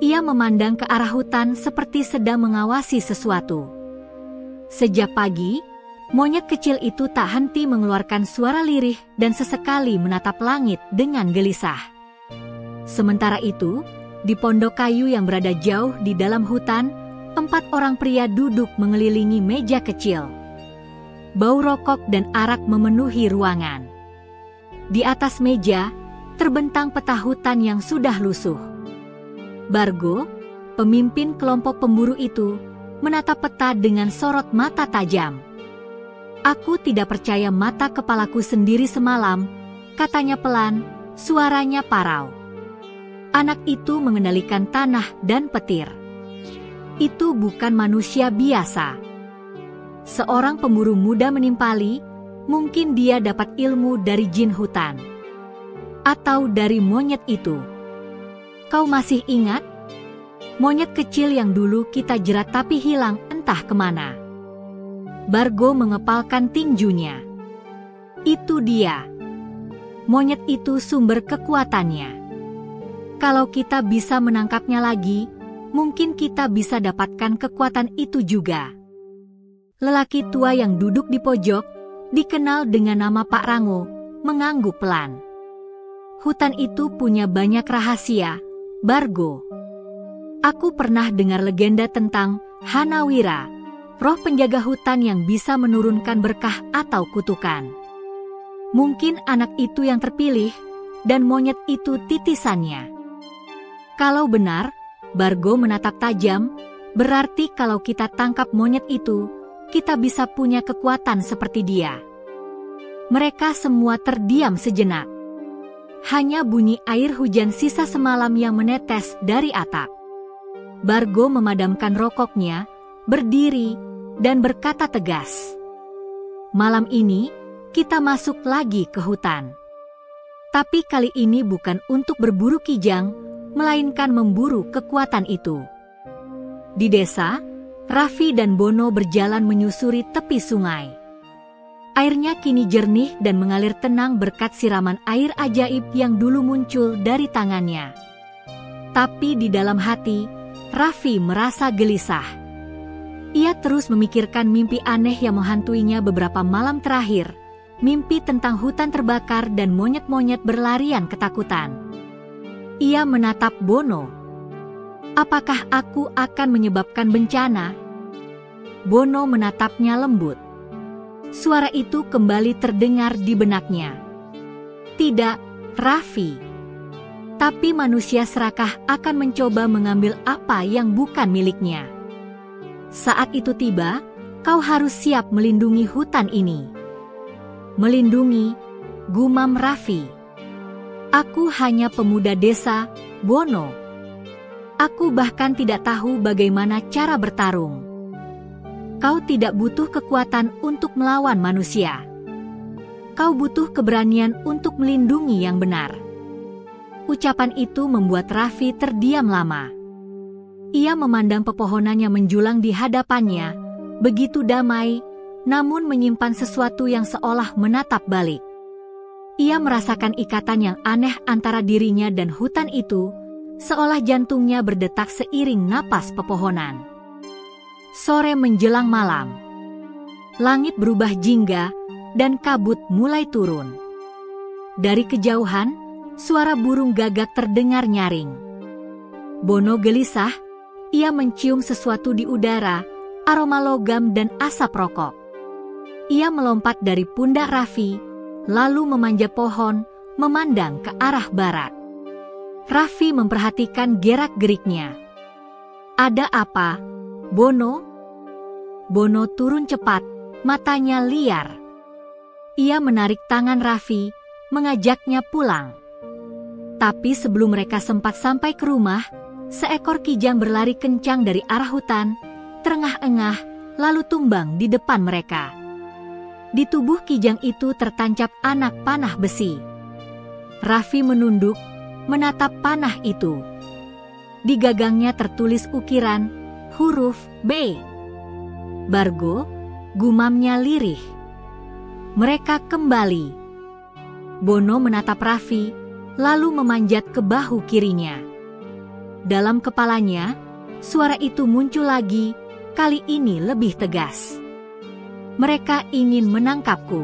Ia memandang ke arah hutan seperti sedang mengawasi sesuatu. Sejak pagi, monyet kecil itu tak henti mengeluarkan suara lirih dan sesekali menatap langit dengan gelisah. Sementara itu, di pondok kayu yang berada jauh di dalam hutan, 4 orang pria duduk mengelilingi meja kecil. Bau rokok dan arak memenuhi ruangan. Di atas meja, terbentang peta hutan yang sudah lusuh. Bargo, pemimpin kelompok pemburu itu, menatap peta dengan sorot mata tajam. "Aku tidak percaya mata kepalaku sendiri semalam," katanya pelan, suaranya parau. Anak itu mengendalikan tanah dan petir. Itu bukan manusia biasa. Seorang pemburu muda menimpali, mungkin dia dapat ilmu dari jin hutan. Atau dari monyet itu. Kau masih ingat? Monyet kecil yang dulu kita jerat tapi hilang entah kemana. Bargo mengepalkan tinjunya. Itu dia. Monyet itu sumber kekuatannya. Kalau kita bisa menangkapnya lagi, mungkin kita bisa dapatkan kekuatan itu juga. Lelaki tua yang duduk di pojok, dikenal dengan nama Pak Rango, mengangguk pelan. Hutan itu punya banyak rahasia, Bargo. Aku pernah dengar legenda tentang Hanawira, roh penjaga hutan yang bisa menurunkan berkah atau kutukan. Mungkin anak itu yang terpilih, dan monyet itu titisannya. Kalau benar, Bargo menatap tajam, berarti kalau kita tangkap monyet itu, kita bisa punya kekuatan seperti dia. Mereka semua terdiam sejenak. Hanya bunyi air hujan sisa semalam yang menetes dari atap. Bargo memadamkan rokoknya, berdiri, dan berkata tegas. "Malam ini, kita masuk lagi ke hutan. Tapi kali ini bukan untuk berburu kijang, melainkan memburu kekuatan itu." Di desa, Raffi dan Bono berjalan menyusuri tepi sungai. Airnya kini jernih dan mengalir tenang berkat siraman air ajaib yang dulu muncul dari tangannya. Tapi di dalam hati, Raffi merasa gelisah. Ia terus memikirkan mimpi aneh yang menghantuinya beberapa malam terakhir, mimpi tentang hutan terbakar dan monyet-monyet berlarian ketakutan. Ia menatap Bono. "Apakah aku akan menyebabkan bencana?" Bono menatapnya lembut. Suara itu kembali terdengar di benaknya. "Tidak, Raffi. Tapi manusia serakah akan mencoba mengambil apa yang bukan miliknya. Saat itu tiba, kau harus siap melindungi hutan ini." "Melindungi?" gumam Raffi. "Aku hanya pemuda desa, Bono. Aku bahkan tidak tahu bagaimana cara bertarung. Kau tidak butuh kekuatan untuk melawan manusia. Kau butuh keberanian untuk melindungi yang benar." Ucapan itu membuat Raffi terdiam lama. Ia memandang pepohonan yang menjulang di hadapannya, begitu damai, namun menyimpan sesuatu yang seolah menatap balik. Ia merasakan ikatan yang aneh antara dirinya dan hutan itu, seolah jantungnya berdetak seiring napas pepohonan. Sore menjelang malam. Langit berubah jingga, dan kabut mulai turun. Dari kejauhan, suara burung gagak terdengar nyaring. Bono gelisah, ia mencium sesuatu di udara, aroma logam dan asap rokok. Ia melompat dari pundak Raffi, lalu memanjat pohon, memandang ke arah barat. Raffi memperhatikan gerak-geriknya. "Ada apa, Bono?" Bono turun cepat, matanya liar. Ia menarik tangan Raffi, mengajaknya pulang. Tapi sebelum mereka sempat sampai ke rumah, seekor kijang berlari kencang dari arah hutan, terengah-engah, lalu tumbang di depan mereka. Di tubuh kijang itu tertancap anak panah besi. Raffi menunduk, menatap panah itu. Di gagangnya tertulis ukiran huruf B. "Bargo," gumamnya lirih. "Mereka kembali." Bono menatap Raffi, lalu memanjat ke bahu kirinya. Dalam kepalanya, suara itu muncul lagi, kali ini lebih tegas. "Mereka ingin menangkapku.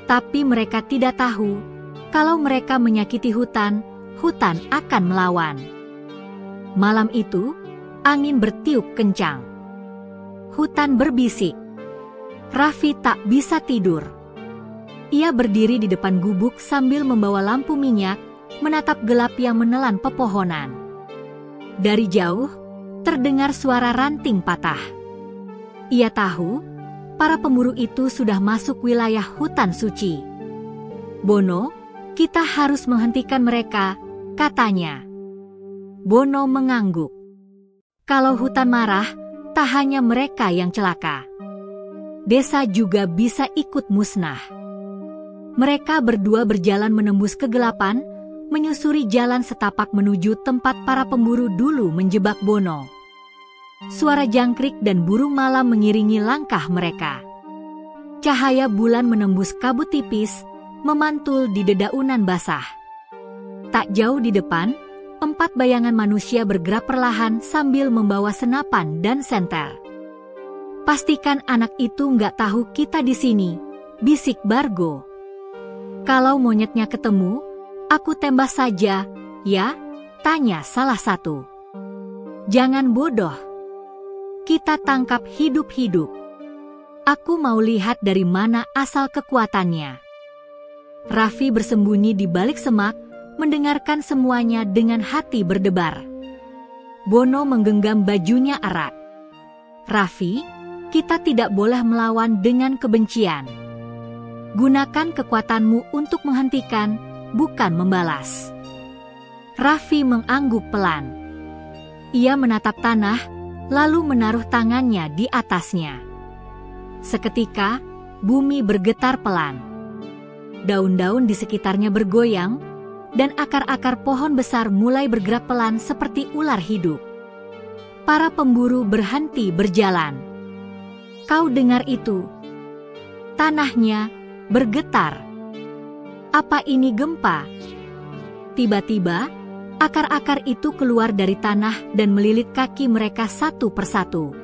Tapi mereka tidak tahu, kalau mereka menyakiti hutan, hutan akan melawan." Malam itu, angin bertiup kencang. Hutan berbisik. Raffi tak bisa tidur. Ia berdiri di depan gubuk sambil membawa lampu minyak, menatap gelap yang menelan pepohonan. Dari jauh, terdengar suara ranting patah. Ia tahu, para pemburu itu sudah masuk wilayah hutan suci. "Bono, kita harus menghentikan mereka," katanya. Bono mengangguk. Kalau hutan marah, tak hanya mereka yang celaka. Desa juga bisa ikut musnah. Mereka berdua berjalan menembus kegelapan, menyusuri jalan setapak menuju tempat para pemburu dulu menjebak Bono. Suara jangkrik dan burung malam mengiringi langkah mereka. Cahaya bulan menembus kabut tipis, memantul di dedaunan basah. Tak jauh di depan, 4 bayangan manusia bergerak perlahan sambil membawa senapan dan senter. "Pastikan anak itu nggak tahu kita di sini," bisik Bargo. "Kalau monyetnya ketemu, aku tembak saja, ya?" tanya salah satu. "Jangan bodoh. Kita tangkap hidup-hidup. Aku mau lihat dari mana asal kekuatannya." Raffi bersembunyi di balik semak, mendengarkan semuanya dengan hati berdebar. Bono menggenggam bajunya erat. "Raffi, kita tidak boleh melawan dengan kebencian. Gunakan kekuatanmu untuk menghentikan, bukan membalas." Raffi mengangguk pelan. Ia menatap tanah, lalu menaruh tangannya di atasnya. Seketika, bumi bergetar pelan. Daun-daun di sekitarnya bergoyang, dan akar-akar pohon besar mulai bergerak pelan seperti ular hidup. Para pemburu berhenti berjalan. "Kau dengar itu?" Tanahnya bergetar. Apa ini gempa? Tiba-tiba, akar-akar itu keluar dari tanah dan melilit kaki mereka satu persatu.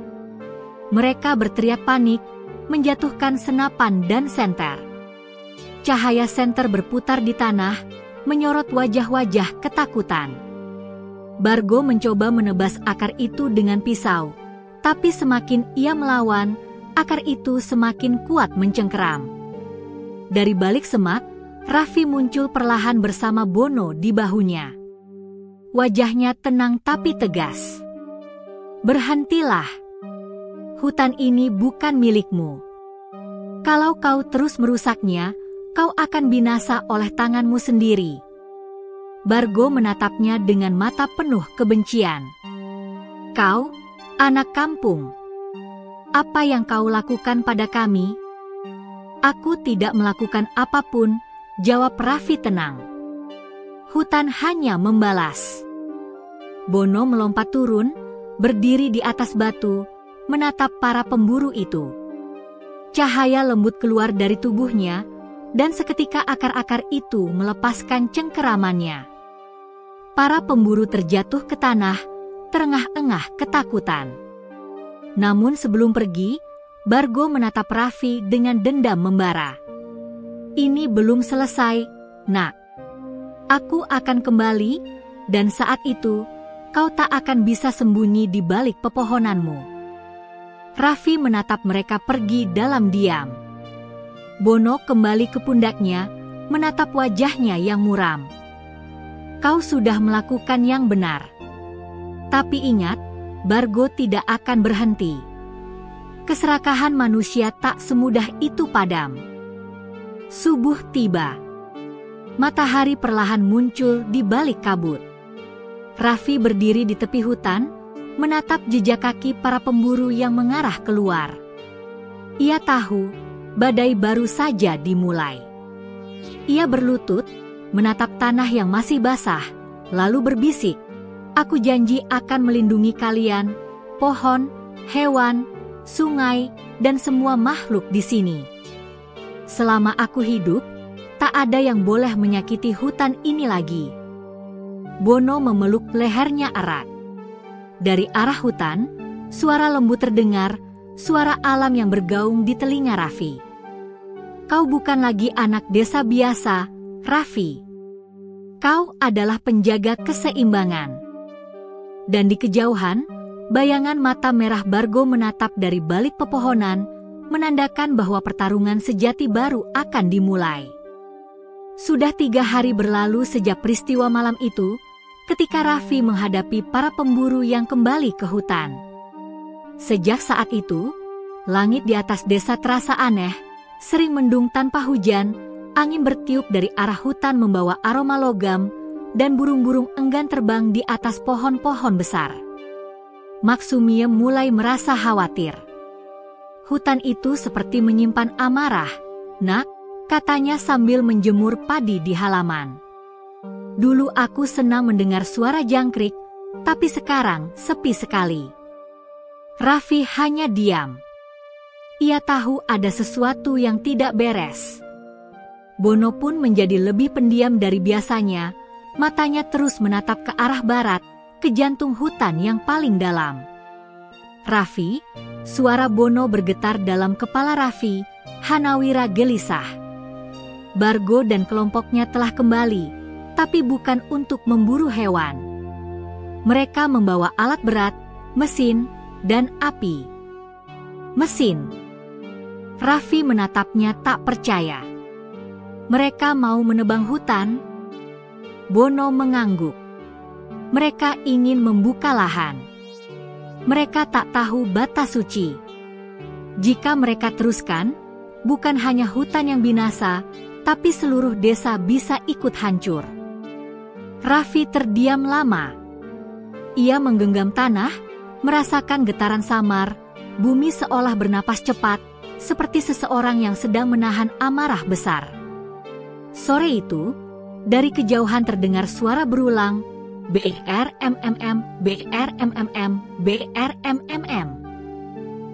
Mereka berteriak panik, menjatuhkan senapan dan senter. Cahaya senter berputar di tanah, menyorot wajah-wajah ketakutan. Bargo mencoba menebas akar itu dengan pisau, tapi semakin ia melawan, akar itu semakin kuat mencengkeram. Dari balik semak, Raffi muncul perlahan bersama Bono di bahunya. Wajahnya tenang tapi tegas. "Berhentilah. Hutan ini bukan milikmu. Kalau kau terus merusaknya, kau akan binasa oleh tanganmu sendiri." Bargo menatapnya dengan mata penuh kebencian. "Kau, anak kampung. Apa yang kau lakukan pada kami?" "Aku tidak melakukan apapun," jawab Raffi tenang. "Hutan hanya membalas." Bono melompat turun, berdiri di atas batu, menatap para pemburu itu. Cahaya lembut keluar dari tubuhnya, dan seketika akar-akar itu melepaskan cengkeramannya. Para pemburu terjatuh ke tanah, terengah-engah ketakutan. Namun sebelum pergi, Bargo menatap Raffi dengan dendam membara. "Ini belum selesai, nak. Aku akan kembali, dan saat itu, kau tak akan bisa sembunyi di balik pepohonanmu." Raffi menatap mereka pergi dalam diam. Bono kembali ke pundaknya, menatap wajahnya yang muram. "Kau sudah melakukan yang benar. Tapi ingat, Bargo tidak akan berhenti. Keserakahan manusia tak semudah itu padam." Subuh tiba. Matahari perlahan muncul di balik kabut. Raffi berdiri di tepi hutan, menatap jejak kaki para pemburu yang mengarah keluar. Ia tahu, badai baru saja dimulai. Ia berlutut, menatap tanah yang masih basah, lalu berbisik, "Aku janji akan melindungi kalian, pohon, hewan, sungai, dan semua makhluk di sini. Selama aku hidup, tak ada yang boleh menyakiti hutan ini lagi." Bono memeluk lehernya erat. Dari arah hutan, suara lembut terdengar, suara alam yang bergaung di telinga Raffi. "Kau bukan lagi anak desa biasa, Raffi. Kau adalah penjaga keseimbangan." Dan di kejauhan, bayangan mata merah Bargo menatap dari balik pepohonan, menandakan bahwa pertarungan sejati baru akan dimulai. Sudah 3 hari berlalu sejak peristiwa malam itu, ketika Raffi menghadapi para pemburu yang kembali ke hutan. Sejak saat itu, langit di atas desa terasa aneh, sering mendung tanpa hujan, angin bertiup dari arah hutan membawa aroma logam, dan burung-burung enggan terbang di atas pohon-pohon besar. Maksumiem mulai merasa khawatir. "Hutan itu seperti menyimpan amarah, Nak," katanya sambil menjemur padi di halaman. "Dulu aku senang mendengar suara jangkrik, tapi sekarang sepi sekali." Raffi hanya diam. Ia tahu ada sesuatu yang tidak beres. Bono pun menjadi lebih pendiam dari biasanya, matanya terus menatap ke arah barat, ke jantung hutan yang paling dalam. "Raffi," suara Bono bergetar dalam kepala Raffi. Hanawira gelisah. Bargo dan kelompoknya telah kembali, tapi bukan untuk memburu hewan. Mereka membawa alat berat, mesin, dan api. "Mesin?" Raffi menatapnya tak percaya. "Mereka mau menebang hutan?" Bono mengangguk. "Mereka ingin membuka lahan. Mereka tak tahu batas suci. Jika mereka teruskan, bukan hanya hutan yang binasa, tapi seluruh desa bisa ikut hancur." Raffi terdiam lama. Ia menggenggam tanah, merasakan getaran samar, bumi seolah bernapas cepat, seperti seseorang yang sedang menahan amarah besar. Sore itu, dari kejauhan terdengar suara berulang, "BRMMM, BRMMM, BRMMM."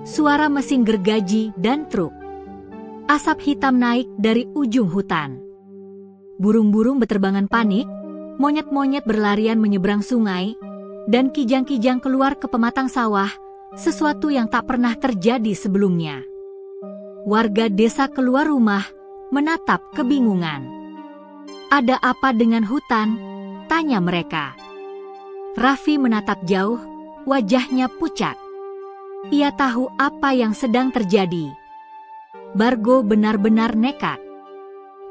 Suara mesin gergaji dan truk. Asap hitam naik dari ujung hutan. Burung-burung beterbangan panik, monyet-monyet berlarian menyeberang sungai, dan kijang-kijang keluar ke pematang sawah, sesuatu yang tak pernah terjadi sebelumnya. Warga desa keluar rumah, menatap kebingungan. "Ada apa dengan hutan?" tanya mereka. Raffi menatap jauh, wajahnya pucat. Ia tahu apa yang sedang terjadi. Bargo benar-benar nekat.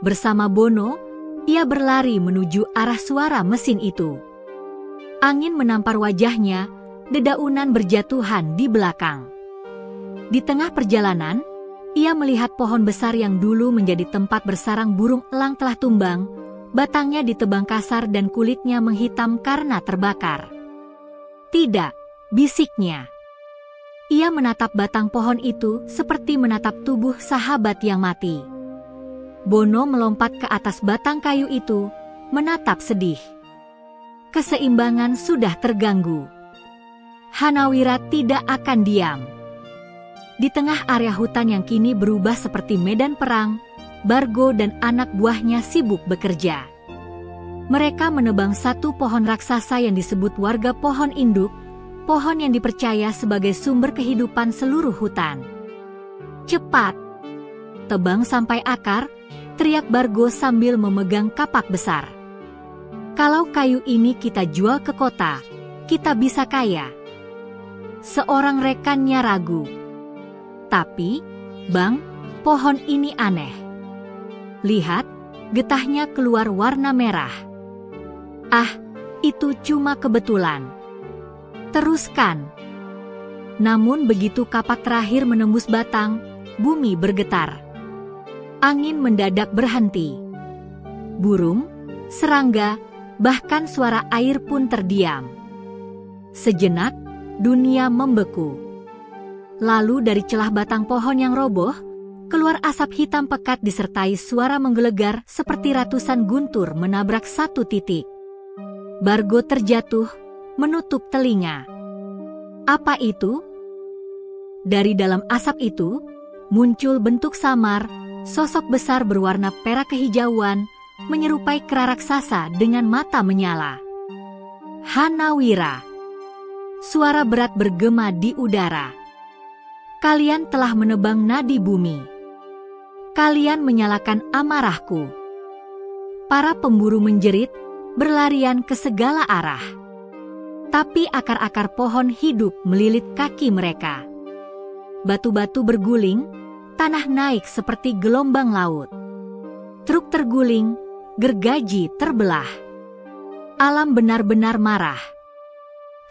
Bersama Bono, ia berlari menuju arah suara mesin itu. Angin menampar wajahnya, dedaunan berjatuhan di belakang. Di tengah perjalanan, ia melihat pohon besar yang dulu menjadi tempat bersarang burung elang telah tumbang, batangnya ditebang kasar dan kulitnya menghitam karena terbakar. "Tidak," bisiknya. Ia menatap batang pohon itu seperti menatap tubuh sahabat yang mati. Bono melompat ke atas batang kayu itu, menatap sedih. Keseimbangan sudah terganggu. Hanawira tidak akan diam. Di tengah area hutan yang kini berubah seperti medan perang, Bargo dan anak buahnya sibuk bekerja. Mereka menebang satu pohon raksasa yang disebut warga pohon induk, pohon yang dipercaya sebagai sumber kehidupan seluruh hutan. "Cepat! Tebang sampai akar," teriak Bargo sambil memegang kapak besar. "Kalau kayu ini kita jual ke kota, kita bisa kaya." Seorang rekannya ragu. "Tapi, Bang, pohon ini aneh. Lihat, getahnya keluar warna merah." "Ah, itu cuma kebetulan. Teruskan." Namun begitu kapak terakhir menembus batang, bumi bergetar. Angin mendadak berhenti. Burung, serangga, bahkan suara air pun terdiam. Sejenak, dunia membeku. Lalu dari celah batang pohon yang roboh, keluar asap hitam pekat disertai suara menggelegar seperti ratusan guntur menabrak satu titik. Bargo terjatuh, menutup telinga. Apa itu? Dari dalam asap itu, muncul bentuk samar, sosok besar berwarna perak kehijauan, menyerupai kera raksasa dengan mata menyala. Hanawira. Suara berat bergema di udara. Kalian telah menebang nadi bumi. Kalian menyalakan amarahku. Para pemburu menjerit, berlarian ke segala arah. Tapi akar-akar pohon hidup melilit kaki mereka. Batu-batu berguling, tanah naik seperti gelombang laut. Truk terguling, gergaji terbelah. Alam benar-benar marah.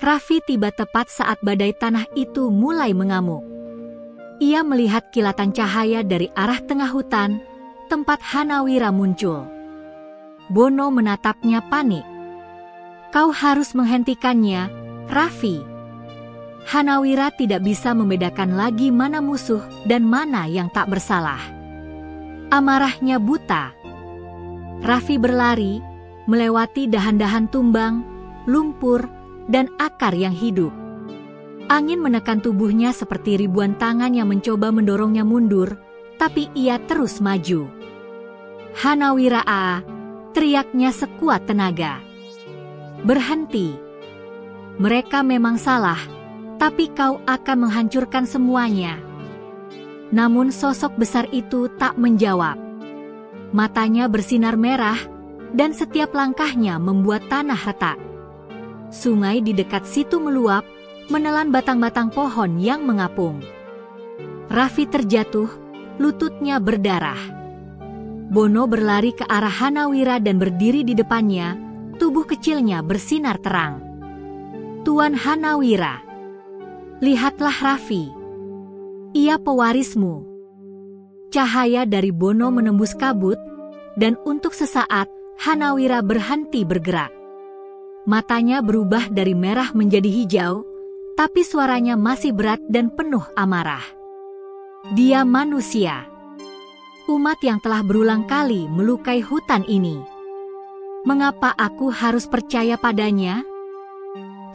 Raffi tiba tepat saat badai tanah itu mulai mengamuk. Ia melihat kilatan cahaya dari arah tengah hutan, tempat Hanawira muncul. Bono menatapnya panik. Kau harus menghentikannya, Raffi. Hanawira tidak bisa membedakan lagi mana musuh dan mana yang tak bersalah. Amarahnya buta. Raffi berlari, melewati dahan-dahan tumbang, lumpur, dan akar yang hidup. Angin menekan tubuhnya seperti ribuan tangan yang mencoba mendorongnya mundur, tapi ia terus maju. Hanawira, teriaknya sekuat tenaga. Berhenti. Mereka memang salah, tapi kau akan menghancurkan semuanya. Namun sosok besar itu tak menjawab. Matanya bersinar merah, dan setiap langkahnya membuat tanah retak. Sungai di dekat situ meluap, menelan batang-batang pohon yang mengapung. Raffi terjatuh, lututnya berdarah. Bono berlari ke arah Hanawira dan berdiri di depannya, tubuh kecilnya bersinar terang. Tuan Hanawira, lihatlah Raffi. Ia pewarismu. Cahaya dari Bono menembus kabut, dan untuk sesaat Hanawira berhenti bergerak. Matanya berubah dari merah menjadi hijau, tapi suaranya masih berat dan penuh amarah. Dia manusia. Umat yang telah berulang kali melukai hutan ini. Mengapa aku harus percaya padanya?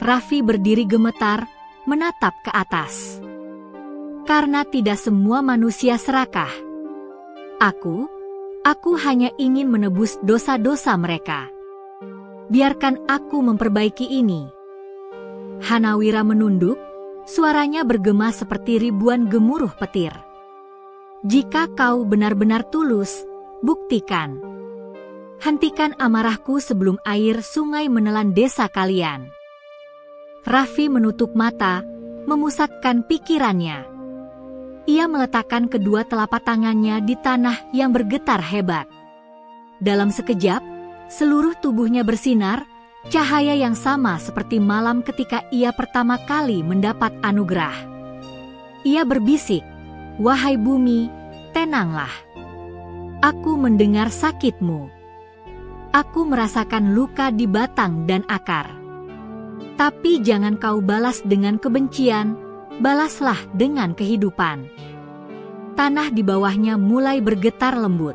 Raffi berdiri gemetar, menatap ke atas. Karena tidak semua manusia serakah. Aku hanya ingin menebus dosa-dosa mereka. Biarkan aku memperbaiki ini. Hanawira menunduk, suaranya bergema seperti ribuan gemuruh petir. Jika kau benar-benar tulus, buktikan. Hentikan amarahku sebelum air sungai menelan desa kalian. Raffi menutup mata, memusatkan pikirannya. Ia meletakkan kedua telapak tangannya di tanah yang bergetar hebat. Dalam sekejap, seluruh tubuhnya bersinar, cahaya yang sama seperti malam ketika ia pertama kali mendapat anugerah. Ia berbisik, "Wahai bumi, tenanglah. Aku mendengar sakitmu. Aku merasakan luka di batang dan akar. Tapi jangan kau balas dengan kebencian, balaslah dengan kehidupan." Tanah di bawahnya mulai bergetar lembut.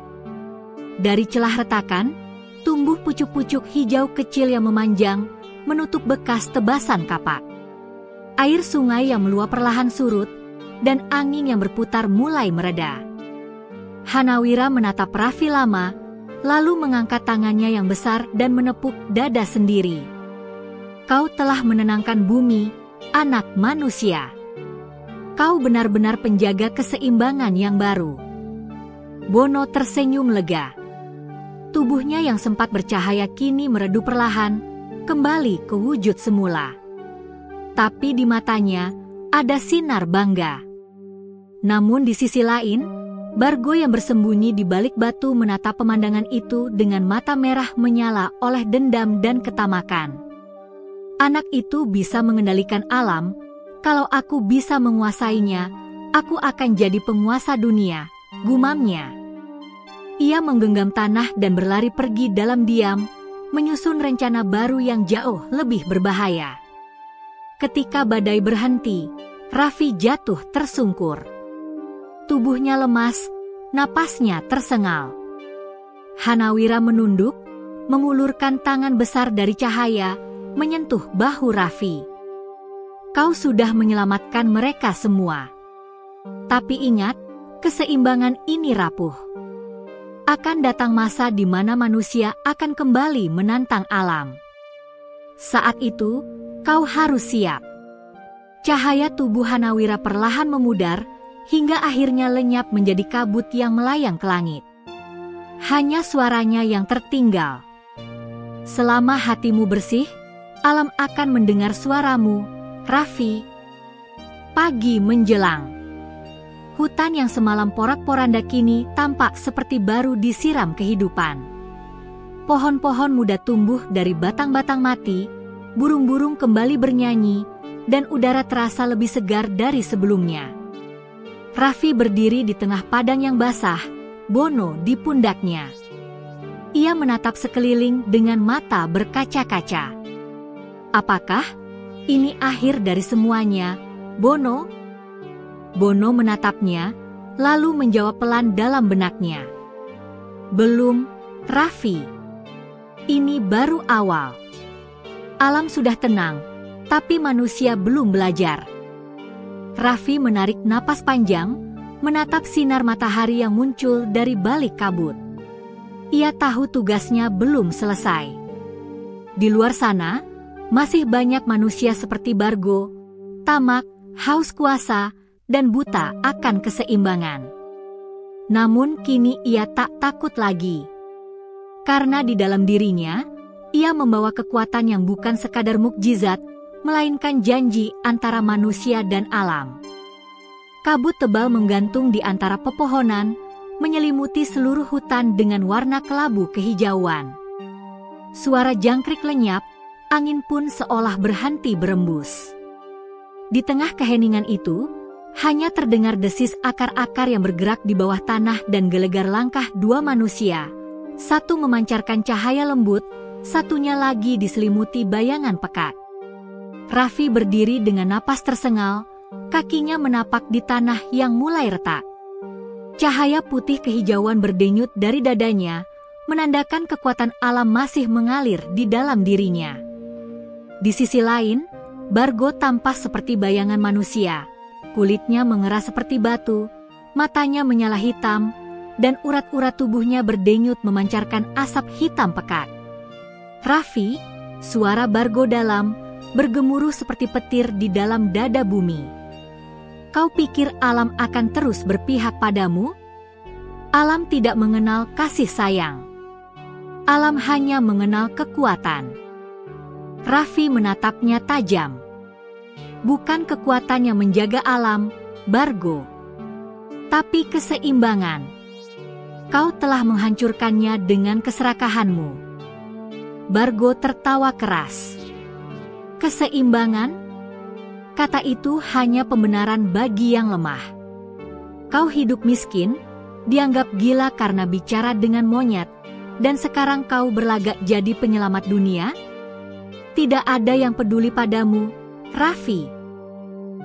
Dari celah retakan, tumbuh pucuk-pucuk hijau kecil yang memanjang, menutup bekas tebasan kapak. Air sungai yang meluap perlahan surut, dan angin yang berputar mulai mereda. Hanawira menatap Raffi lama, lalu mengangkat tangannya yang besar dan menepuk dada sendiri. Kau telah menenangkan bumi, anak manusia. Kau benar-benar penjaga keseimbangan yang baru. Bono tersenyum lega. Tubuhnya yang sempat bercahaya kini meredup perlahan, kembali ke wujud semula. Tapi di matanya ada sinar bangga. Namun di sisi lain, Bargo yang bersembunyi di balik batu menatap pemandangan itu dengan mata merah menyala oleh dendam dan ketamakan. Anak itu bisa mengendalikan alam, kalau aku bisa menguasainya, aku akan jadi penguasa dunia, gumamnya. Ia menggenggam tanah dan berlari pergi dalam diam, menyusun rencana baru yang jauh lebih berbahaya. Ketika badai berhenti, Raffi jatuh tersungkur. Tubuhnya lemas, napasnya tersengal. Hanawira menunduk, mengulurkan tangan besar dari cahaya, menyentuh bahu Raffi. Kau sudah menyelamatkan mereka semua. Tapi ingat, keseimbangan ini rapuh. Akan datang masa di mana manusia akan kembali menantang alam. Saat itu, kau harus siap. Cahaya tubuh Hanawira perlahan memudar, hingga akhirnya lenyap menjadi kabut yang melayang ke langit. Hanya suaranya yang tertinggal. Selama hatimu bersih, alam akan mendengar suaramu, Raffi. Pagi menjelang. Hutan yang semalam porak-poranda kini tampak seperti baru disiram kehidupan. Pohon-pohon muda tumbuh dari batang-batang mati, burung-burung kembali bernyanyi, dan udara terasa lebih segar dari sebelumnya. Raffi berdiri di tengah padang yang basah, Bono di pundaknya. Ia menatap sekeliling dengan mata berkaca-kaca. Apakah ini akhir dari semuanya, Bono? Bono menatapnya, lalu menjawab pelan dalam benaknya. Belum, Raffi. Ini baru awal. Alam sudah tenang, tapi manusia belum belajar. Raffi menarik napas panjang, menatap sinar matahari yang muncul dari balik kabut. Ia tahu tugasnya belum selesai. Di luar sana, masih banyak manusia seperti Bargo, tamak, haus kuasa, dan buta akan keseimbangan. Namun kini ia tak takut lagi. Karena di dalam dirinya, ia membawa kekuatan yang bukan sekadar mukjizat, melainkan janji antara manusia dan alam. Kabut tebal menggantung di antara pepohonan, menyelimuti seluruh hutan dengan warna kelabu kehijauan. Suara jangkrik lenyap, angin pun seolah berhenti berembus. Di tengah keheningan itu, hanya terdengar desis akar-akar yang bergerak di bawah tanah dan gelegar langkah dua manusia. Satu memancarkan cahaya lembut, satunya lagi diselimuti bayangan pekat. Raffi berdiri dengan napas tersengal, kakinya menapak di tanah yang mulai retak. Cahaya putih kehijauan berdenyut dari dadanya, menandakan kekuatan alam masih mengalir di dalam dirinya. Di sisi lain, Bargo tampak seperti bayangan manusia. Kulitnya mengeras seperti batu, matanya menyala hitam, dan urat-urat tubuhnya berdenyut memancarkan asap hitam pekat. Raffi, suara Bargo dalam, bergemuruh seperti petir di dalam dada bumi. Kau pikir alam akan terus berpihak padamu? Alam tidak mengenal kasih sayang. Alam hanya mengenal kekuatan. Raffi menatapnya tajam. Bukan kekuatan yang menjaga alam, Bargo, tapi keseimbangan. Kau telah menghancurkannya dengan keserakahanmu. Bargo tertawa keras. Keseimbangan? Kata itu hanya pembenaran bagi yang lemah. Kau hidup miskin, dianggap gila karena bicara dengan monyet, dan sekarang kau berlagak jadi penyelamat dunia? Tidak ada yang peduli padamu, Raffi.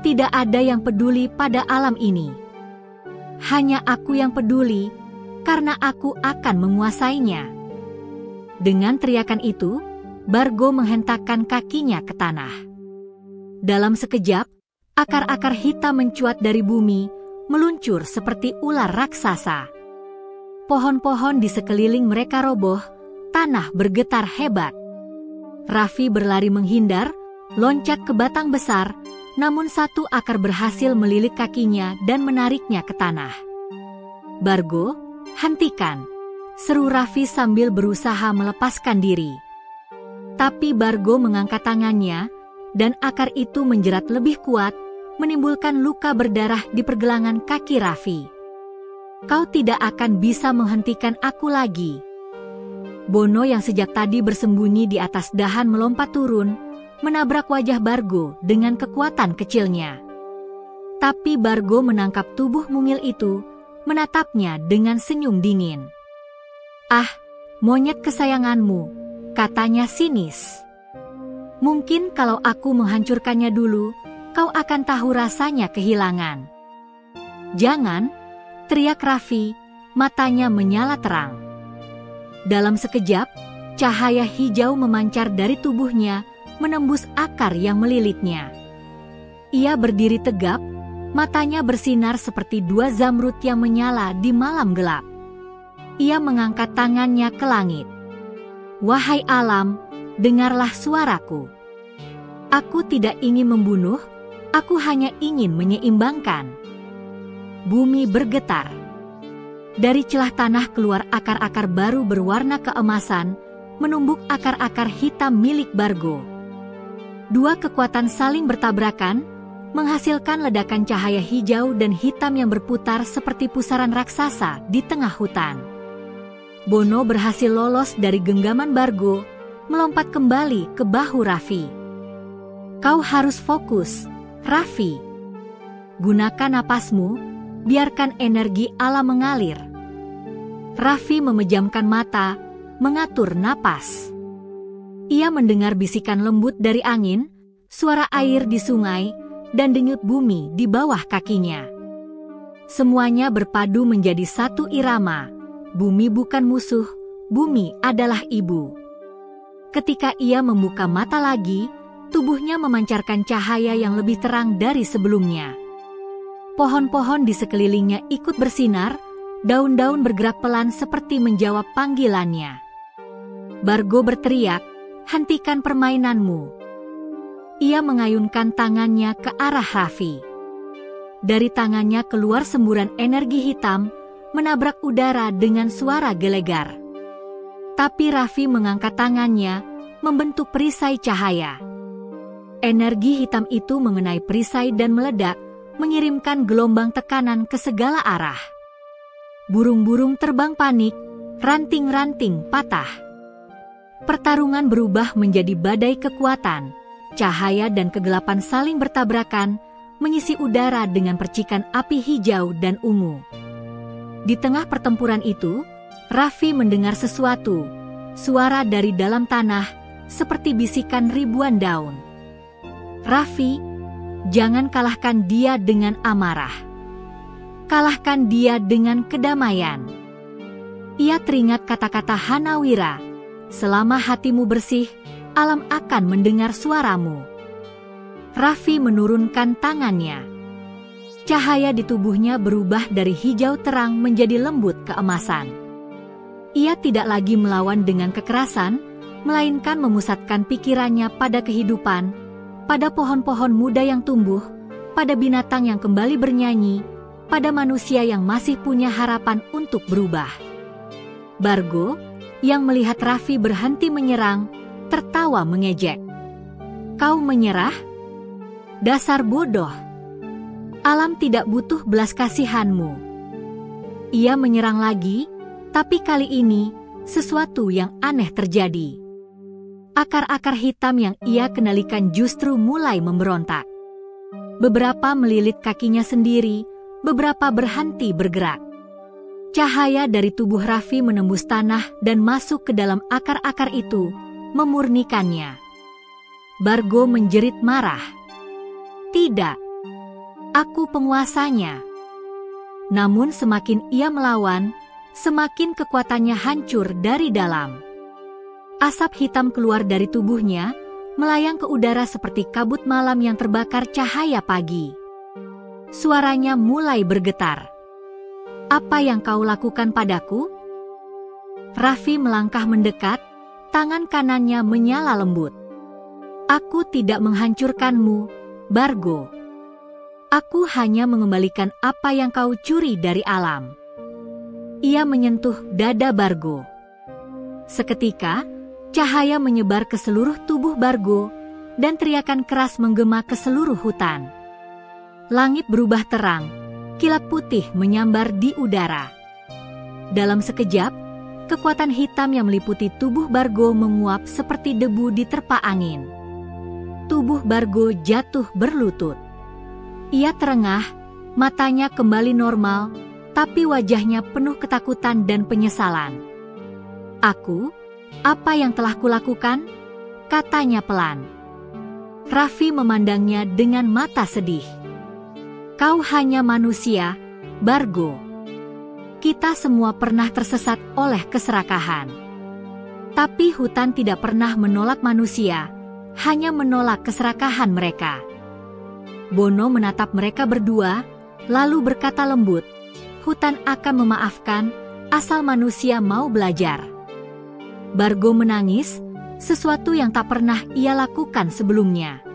Tidak ada yang peduli pada alam ini. Hanya aku yang peduli, karena aku akan menguasainya. Dengan teriakan itu, Bargo menghentakkan kakinya ke tanah. Dalam sekejap, akar-akar hitam mencuat dari bumi, meluncur seperti ular raksasa. Pohon-pohon di sekeliling mereka roboh, tanah bergetar hebat. Raffi berlari menghindar, loncat ke batang besar, namun satu akar berhasil melilit kakinya dan menariknya ke tanah. Bargo, hentikan, seru Raffi sambil berusaha melepaskan diri. Tapi Bargo mengangkat tangannya, dan akar itu menjerat lebih kuat, menimbulkan luka berdarah di pergelangan kaki Raffi. Kau tidak akan bisa menghentikan aku lagi. Bono yang sejak tadi bersembunyi di atas dahan melompat turun, menabrak wajah Bargo dengan kekuatan kecilnya. Tapi Bargo menangkap tubuh mungil itu, menatapnya dengan senyum dingin. Ah, monyet kesayanganmu, katanya sinis. Mungkin kalau aku menghancurkannya dulu, kau akan tahu rasanya kehilangan. Jangan, teriak Raffi, matanya menyala terang. Dalam sekejap, cahaya hijau memancar dari tubuhnya, menembus akar yang melilitnya. Ia berdiri tegap, matanya bersinar seperti dua zamrud yang menyala di malam gelap. Ia mengangkat tangannya ke langit. Wahai alam, dengarlah suaraku. Aku tidak ingin membunuh, aku hanya ingin menyeimbangkan. Bumi bergetar. Dari celah tanah keluar akar-akar baru berwarna keemasan, menumbuk akar-akar hitam milik Bargo. Dua kekuatan saling bertabrakan, menghasilkan ledakan cahaya hijau dan hitam yang berputar seperti pusaran raksasa di tengah hutan. Bono berhasil lolos dari genggaman Bargo, melompat kembali ke bahu Raffi. Kau harus fokus, Raffi. Gunakan napasmu, biarkan energi alam mengalir. Raffi memejamkan mata, mengatur napas. Ia mendengar bisikan lembut dari angin, suara air di sungai, dan denyut bumi di bawah kakinya. Semuanya berpadu menjadi satu irama. Bumi bukan musuh, bumi adalah ibu. Ketika ia membuka mata lagi, tubuhnya memancarkan cahaya yang lebih terang dari sebelumnya. Pohon-pohon di sekelilingnya ikut bersinar, daun-daun bergerak pelan seperti menjawab panggilannya. Bargo berteriak, hentikan permainanmu. Ia mengayunkan tangannya ke arah Raffi. Dari tangannya keluar semburan energi hitam, menabrak udara dengan suara gelegar. Tapi Raffi mengangkat tangannya, membentuk perisai cahaya. Energi hitam itu mengenai perisai dan meledak, mengirimkan gelombang tekanan ke segala arah. Burung-burung terbang panik, ranting-ranting patah. Pertarungan berubah menjadi badai kekuatan, cahaya dan kegelapan saling bertabrakan, mengisi udara dengan percikan api hijau dan ungu. Di tengah pertempuran itu, Raffi mendengar sesuatu, suara dari dalam tanah, seperti bisikan ribuan daun. Raffi, jangan kalahkan dia dengan amarah. Kalahkan dia dengan kedamaian. Ia teringat kata-kata Hanawira, selama hatimu bersih, alam akan mendengar suaramu. Raffi menurunkan tangannya. Cahaya di tubuhnya berubah dari hijau terang menjadi lembut keemasan. Ia tidak lagi melawan dengan kekerasan, melainkan memusatkan pikirannya pada kehidupan, pada pohon-pohon muda yang tumbuh, pada binatang yang kembali bernyanyi, pada manusia yang masih punya harapan untuk berubah. Bargo, yang melihat Raffi berhenti menyerang, tertawa mengejek. Kau menyerah? Dasar bodoh. Alam tidak butuh belas kasihanmu. Ia menyerang lagi, tapi kali ini sesuatu yang aneh terjadi. Akar-akar hitam yang ia kendalikan justru mulai memberontak. Beberapa melilit kakinya sendiri, beberapa berhenti bergerak. Cahaya dari tubuh Raffi menembus tanah dan masuk ke dalam akar-akar itu, memurnikannya. Bargo menjerit marah. Tidak. Aku penguasanya. Namun semakin ia melawan, semakin kekuatannya hancur dari dalam. Asap hitam keluar dari tubuhnya, melayang ke udara seperti kabut malam yang terbakar cahaya pagi. Suaranya mulai bergetar. Apa yang kau lakukan padaku? Raffi melangkah mendekat, tangan kanannya menyala lembut. Aku tidak menghancurkanmu, Bargo. Aku hanya mengembalikan apa yang kau curi dari alam. Ia menyentuh dada Bargo. Seketika, cahaya menyebar ke seluruh tubuh Bargo, dan teriakan keras menggema ke seluruh hutan. Langit berubah terang, kilat putih menyambar di udara. Dalam sekejap, kekuatan hitam yang meliputi tubuh Bargo menguap seperti debu diterpa angin. Tubuh Bargo jatuh berlutut. Ia terengah, matanya kembali normal, tapi wajahnya penuh ketakutan dan penyesalan. Aku, apa yang telah kulakukan? Katanya pelan. Raffi memandangnya dengan mata sedih. Kau hanya manusia, Bargo. Kita semua pernah tersesat oleh keserakahan. Tapi hutan tidak pernah menolak manusia, hanya menolak keserakahan mereka. Bono menatap mereka berdua, lalu berkata lembut, "Hutan akan memaafkan, asal manusia mau belajar." Bargo menangis, sesuatu yang tak pernah ia lakukan sebelumnya.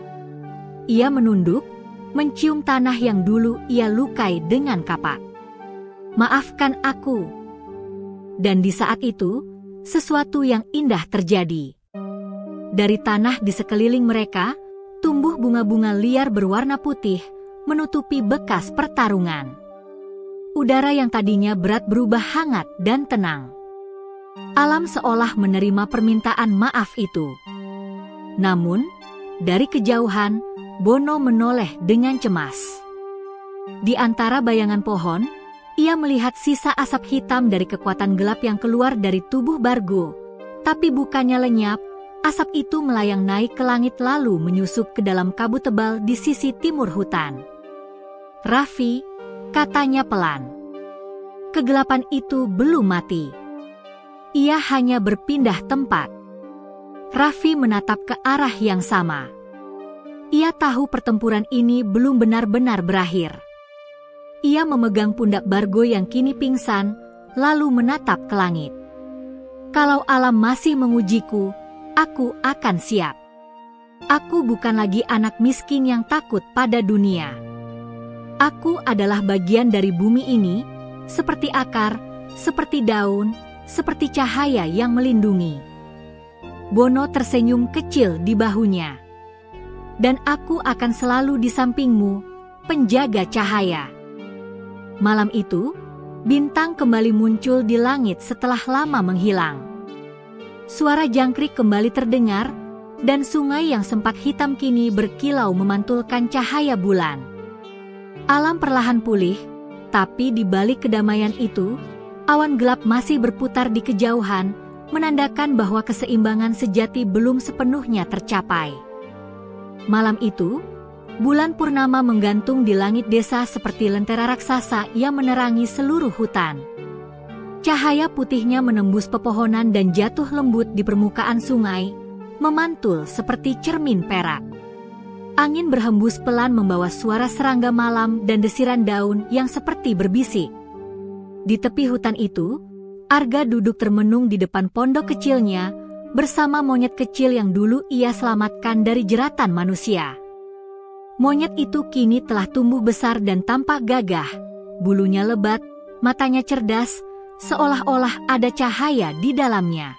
Ia menunduk, mencium tanah yang dulu ia lukai dengan kapak. "Maafkan aku." Dan di saat itu, sesuatu yang indah terjadi. Dari tanah di sekeliling mereka, tumbuh bunga-bunga liar berwarna putih, menutupi bekas pertarungan. Udara yang tadinya berat berubah hangat dan tenang. Alam seolah menerima permintaan maaf itu. Namun, dari kejauhan, Bono menoleh dengan cemas. Di antara bayangan pohon, ia melihat sisa asap hitam dari kekuatan gelap yang keluar dari tubuh Bargo. Tapi bukannya lenyap, asap itu melayang naik ke langit lalu menyusup ke dalam kabut tebal di sisi timur hutan. "Raffi," katanya pelan. Kegelapan itu belum mati. Ia hanya berpindah tempat. Raffi menatap ke arah yang sama. Ia tahu pertempuran ini belum benar-benar berakhir. Ia memegang pundak Bargo yang kini pingsan, lalu menatap ke langit. "Kalau alam masih mengujiku, aku akan siap. Aku bukan lagi anak miskin yang takut pada dunia. Aku adalah bagian dari bumi ini, seperti akar, seperti daun, seperti cahaya yang melindungi." Bono tersenyum kecil di bahunya. "Dan aku akan selalu di sampingmu, penjaga cahaya." Malam itu, bintang kembali muncul di langit setelah lama menghilang. Suara jangkrik kembali terdengar, dan sungai yang sempat hitam kini berkilau memantulkan cahaya bulan. Alam perlahan pulih, tapi di balik kedamaian itu, awan gelap masih berputar di kejauhan, menandakan bahwa keseimbangan sejati belum sepenuhnya tercapai. Malam itu, bulan purnama menggantung di langit desa seperti lentera raksasa yang menerangi seluruh hutan. Cahaya putihnya menembus pepohonan dan jatuh lembut di permukaan sungai, memantul seperti cermin perak. Angin berhembus pelan membawa suara serangga malam dan desiran daun yang seperti berbisik. Di tepi hutan itu, Arga duduk termenung di depan pondok kecilnya, bersama monyet kecil yang dulu ia selamatkan dari jeratan manusia. Monyet itu kini telah tumbuh besar dan tampak gagah, bulunya lebat, matanya cerdas, seolah-olah ada cahaya di dalamnya.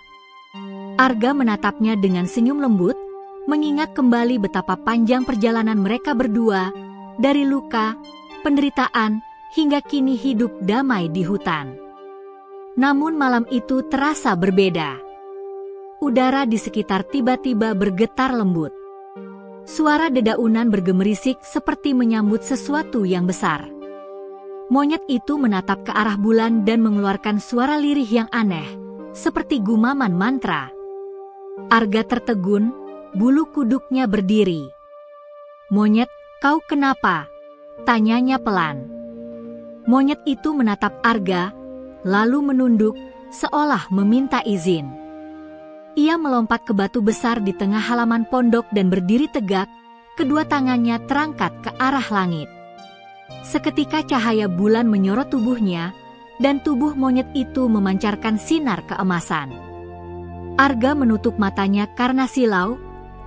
Arga menatapnya dengan senyum lembut, mengingat kembali betapa panjang perjalanan mereka berdua, dari luka, penderitaan, hingga kini hidup damai di hutan. Namun malam itu terasa berbeda. Udara di sekitar tiba-tiba bergetar lembut. Suara dedaunan bergemerisik seperti menyambut sesuatu yang besar. Monyet itu menatap ke arah bulan dan mengeluarkan suara lirih yang aneh, seperti gumaman mantra. Arga tertegun, bulu kuduknya berdiri. "Monyet, kau kenapa?" tanyanya pelan. Monyet itu menatap Arga, lalu menunduk, seolah meminta izin. Ia melompat ke batu besar di tengah halaman pondok dan berdiri tegak, kedua tangannya terangkat ke arah langit. Seketika cahaya bulan menyorot tubuhnya, dan tubuh monyet itu memancarkan sinar keemasan. Arga menutup matanya karena silau,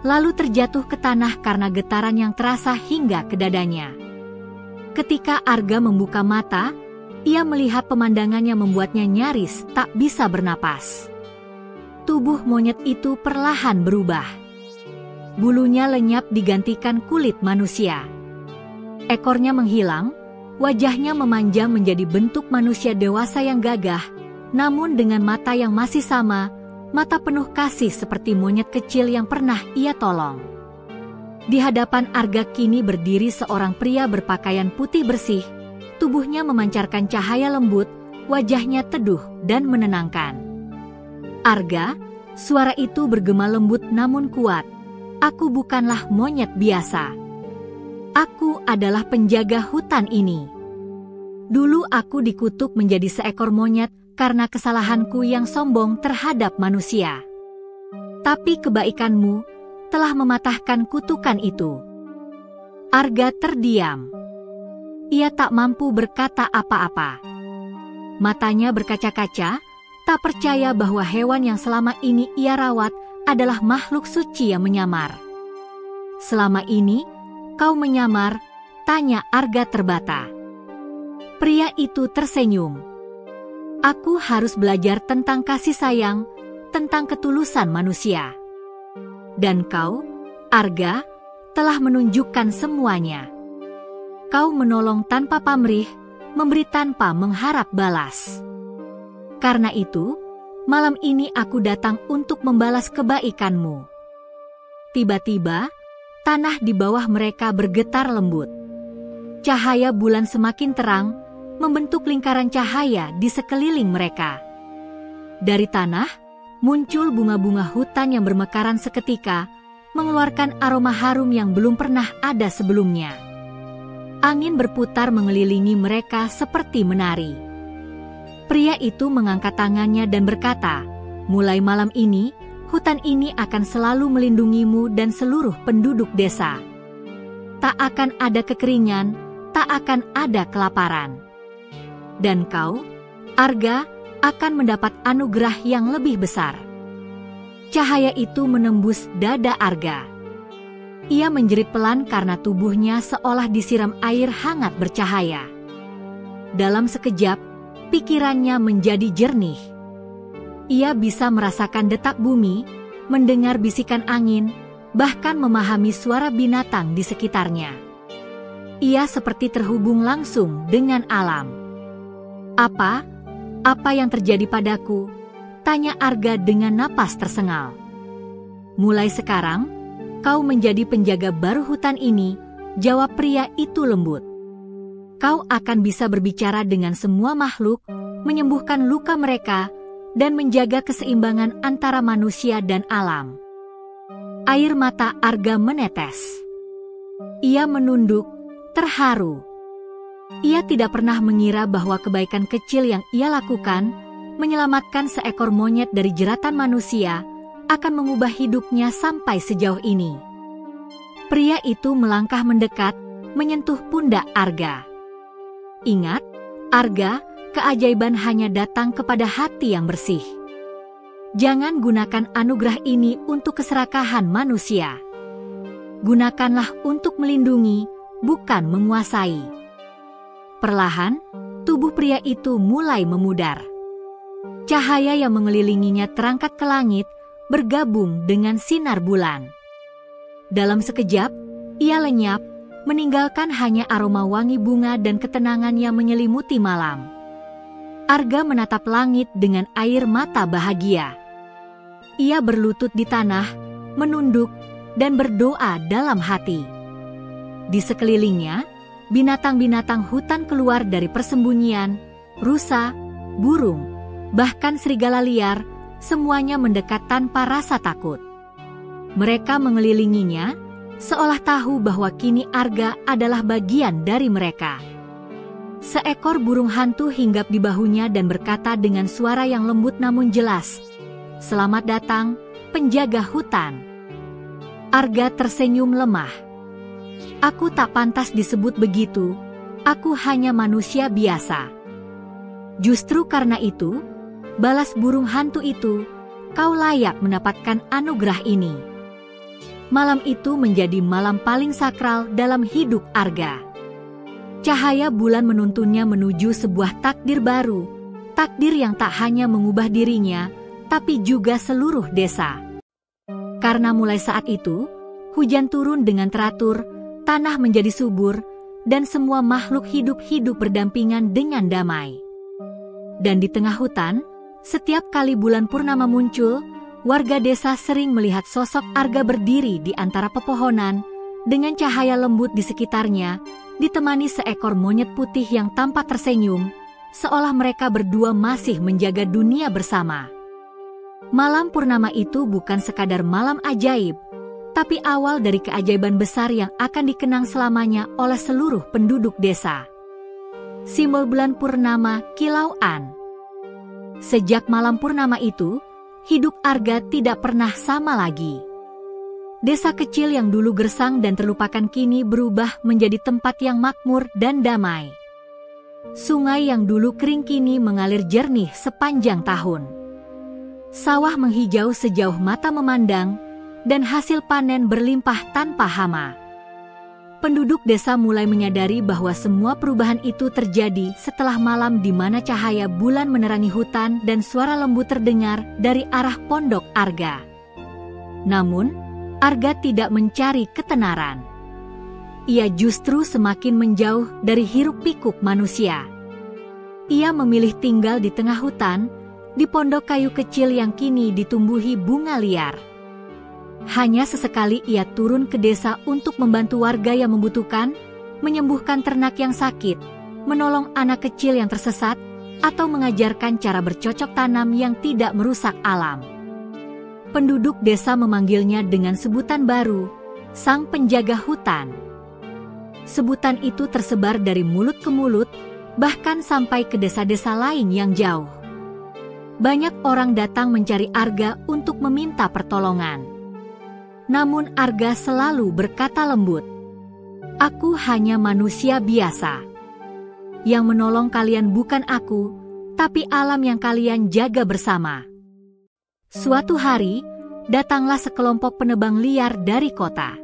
lalu terjatuh ke tanah karena getaran yang terasa hingga ke dadanya. Ketika Arga membuka mata, ia melihat pemandangan yang membuatnya nyaris tak bisa bernapas. Tubuh monyet itu perlahan berubah. Bulunya lenyap digantikan kulit manusia. Ekornya menghilang, wajahnya memanjang menjadi bentuk manusia dewasa yang gagah, namun dengan mata yang masih sama, mata penuh kasih seperti monyet kecil yang pernah ia tolong. Di hadapan Arga kini berdiri seorang pria berpakaian putih bersih, tubuhnya memancarkan cahaya lembut, wajahnya teduh dan menenangkan. "Arga," suara itu bergema lembut namun kuat, "aku bukanlah monyet biasa. Aku adalah penjaga hutan ini. Dulu aku dikutuk menjadi seekor monyet karena kesalahanku yang sombong terhadap manusia. Tapi kebaikanmu telah mematahkan kutukan itu." Arga terdiam. Ia tak mampu berkata apa-apa. Matanya berkaca-kaca, tak percaya bahwa hewan yang selama ini ia rawat adalah makhluk suci yang menyamar. "Selama ini, kau menyamar?" tanya Arga terbata. Pria itu tersenyum. "Aku harus belajar tentang kasih sayang, tentang ketulusan manusia. Dan kau, Arga, telah menunjukkan semuanya. Kau menolong tanpa pamrih, memberi tanpa mengharap balas. Karena itu, malam ini aku datang untuk membalas kebaikanmu." Tiba-tiba, tanah di bawah mereka bergetar lembut. Cahaya bulan semakin terang, membentuk lingkaran cahaya di sekeliling mereka. Dari tanah, muncul bunga-bunga hutan yang bermekaran seketika, mengeluarkan aroma harum yang belum pernah ada sebelumnya. Angin berputar mengelilingi mereka seperti menari. Pria itu mengangkat tangannya dan berkata, "Mulai malam ini, hutan ini akan selalu melindungimu dan seluruh penduduk desa. Tak akan ada kekeringan, tak akan ada kelaparan. Dan kau, Arga, akan mendapat anugerah yang lebih besar." Cahaya itu menembus dada Arga. Ia menjerit pelan karena tubuhnya seolah disiram air hangat bercahaya. Dalam sekejap, pikirannya menjadi jernih. Ia bisa merasakan detak bumi, mendengar bisikan angin, bahkan memahami suara binatang di sekitarnya. Ia seperti terhubung langsung dengan alam. Apa yang terjadi padaku?" tanya Arga dengan napas tersengal. "Mulai sekarang, kau menjadi penjaga baru hutan ini," jawab pria itu lembut. "Kau akan bisa berbicara dengan semua makhluk, menyembuhkan luka mereka, dan menjaga keseimbangan antara manusia dan alam." Air mata Arga menetes. Ia menunduk, terharu. Ia tidak pernah mengira bahwa kebaikan kecil yang ia lakukan, menyelamatkan seekor monyet dari jeratan manusia, akan mengubah hidupnya sampai sejauh ini. Pria itu melangkah mendekat, menyentuh pundak Arga. "Ingat, Arga, keajaiban hanya datang kepada hati yang bersih. Jangan gunakan anugerah ini untuk keserakahan manusia. Gunakanlah untuk melindungi, bukan menguasai." Perlahan, tubuh pria itu mulai memudar. Cahaya yang mengelilinginya terangkat ke langit, bergabung dengan sinar bulan. Dalam sekejap, ia lenyap, meninggalkan hanya aroma wangi bunga dan ketenangan yang menyelimuti malam. Arga menatap langit dengan air mata bahagia. Ia berlutut di tanah, menunduk, dan berdoa dalam hati. Di sekelilingnya, binatang-binatang hutan keluar dari persembunyian, rusa, burung, bahkan serigala liar, semuanya mendekat tanpa rasa takut. Mereka mengelilinginya, seolah tahu bahwa kini Arga adalah bagian dari mereka. Seekor burung hantu hinggap di bahunya dan berkata dengan suara yang lembut namun jelas, "Selamat datang, penjaga hutan." Arga tersenyum lemah. "Aku tak pantas disebut begitu, aku hanya manusia biasa." "Justru karena itu," balas burung hantu itu, "kau layak mendapatkan anugerah ini." Malam itu menjadi malam paling sakral dalam hidup Arga. Cahaya bulan menuntunnya menuju sebuah takdir baru, takdir yang tak hanya mengubah dirinya, tapi juga seluruh desa. Karena mulai saat itu, hujan turun dengan teratur, tanah menjadi subur, dan semua makhluk hidup berdampingan dengan damai. Dan di tengah hutan, setiap kali bulan purnama muncul, warga desa sering melihat sosok Arga berdiri di antara pepohonan, dengan cahaya lembut di sekitarnya, ditemani seekor monyet putih yang tampak tersenyum, seolah mereka berdua masih menjaga dunia bersama. Malam purnama itu bukan sekadar malam ajaib, tapi awal dari keajaiban besar yang akan dikenang selamanya oleh seluruh penduduk desa. simbol bulan purnama kilauan. Sejak malam purnama itu, hidup Arga tidak pernah sama lagi. Desa kecil yang dulu gersang dan terlupakan kini berubah menjadi tempat yang makmur dan damai. Sungai yang dulu kering kini mengalir jernih sepanjang tahun. Sawah menghijau sejauh mata memandang, dan hasil panen berlimpah tanpa hama. Penduduk desa mulai menyadari bahwa semua perubahan itu terjadi setelah malam di mana cahaya bulan menerangi hutan dan suara lembut terdengar dari arah pondok Arga. Namun, Arga tidak mencari ketenaran. Ia justru semakin menjauh dari hiruk-pikuk manusia. Ia memilih tinggal di tengah hutan, di pondok kayu kecil yang kini ditumbuhi bunga liar. Hanya sesekali ia turun ke desa untuk membantu warga yang membutuhkan, menyembuhkan ternak yang sakit, menolong anak kecil yang tersesat, atau mengajarkan cara bercocok tanam yang tidak merusak alam. Penduduk desa memanggilnya dengan sebutan baru, Sang Penjaga Hutan. Sebutan itu tersebar dari mulut ke mulut, bahkan sampai ke desa-desa lain yang jauh. Banyak orang datang mencari Arga untuk meminta pertolongan. Namun Arga selalu berkata lembut, "Aku hanya manusia biasa. Yang menolong kalian bukan aku, tapi alam yang kalian jaga bersama." Suatu hari, datanglah sekelompok penebang liar dari kota.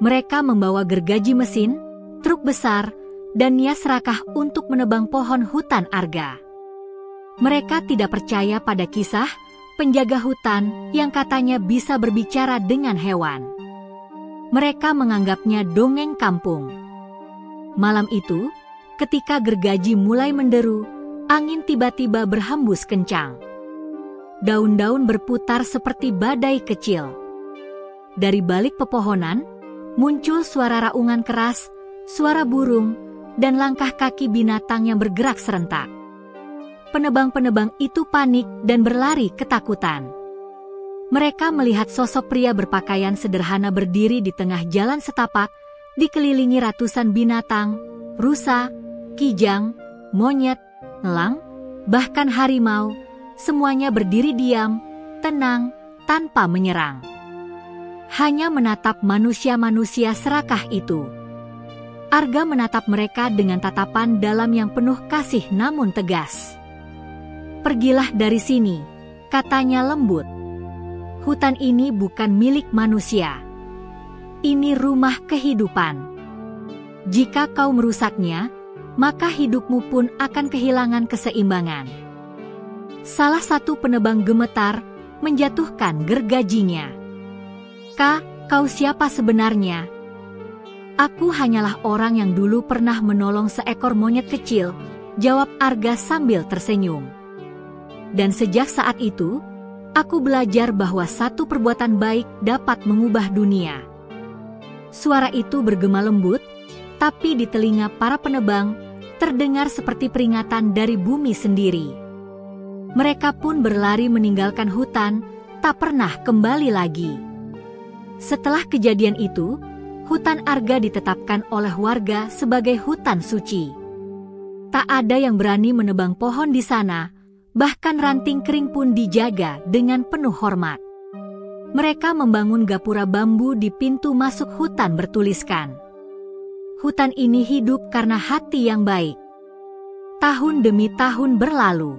Mereka membawa gergaji mesin, truk besar, dan nias serakah untuk menebang pohon hutan Arga. Mereka tidak percaya pada kisah penjaga hutan yang katanya bisa berbicara dengan hewan. Mereka menganggapnya dongeng kampung. Malam itu, ketika gergaji mulai menderu, angin tiba-tiba berhembus kencang. Daun-daun berputar seperti badai kecil. Dari balik pepohonan, muncul suara raungan keras, suara burung, dan langkah kaki binatang yang bergerak serentak. Penebang-penebang itu panik dan berlari ketakutan. Mereka melihat sosok pria berpakaian sederhana berdiri di tengah jalan setapak, dikelilingi ratusan binatang, rusa, kijang, monyet, elang, bahkan harimau, semuanya berdiri diam, tenang, tanpa menyerang. Hanya menatap manusia-manusia serakah itu. Arga menatap mereka dengan tatapan dalam yang penuh kasih namun tegas. "Pergilah dari sini," katanya lembut. "Hutan ini bukan milik manusia. Ini rumah kehidupan. Jika kau merusaknya, maka hidupmu pun akan kehilangan keseimbangan." Salah satu penebang gemetar, menjatuhkan gergajinya. Kau siapa sebenarnya?" "Aku hanyalah orang yang dulu pernah menolong seekor monyet kecil," jawab Arga sambil tersenyum. "Dan sejak saat itu, aku belajar bahwa satu perbuatan baik dapat mengubah dunia." Suara itu bergema lembut, tapi di telinga para penebang terdengar seperti peringatan dari bumi sendiri. Mereka pun berlari meninggalkan hutan, tak pernah kembali lagi. Setelah kejadian itu, hutan Arga ditetapkan oleh warga sebagai hutan suci. Tak ada yang berani menebang pohon di sana, bahkan ranting kering pun dijaga dengan penuh hormat. Mereka membangun gapura bambu di pintu masuk hutan bertuliskan, "Hutan ini hidup karena hati yang baik." Tahun demi tahun berlalu.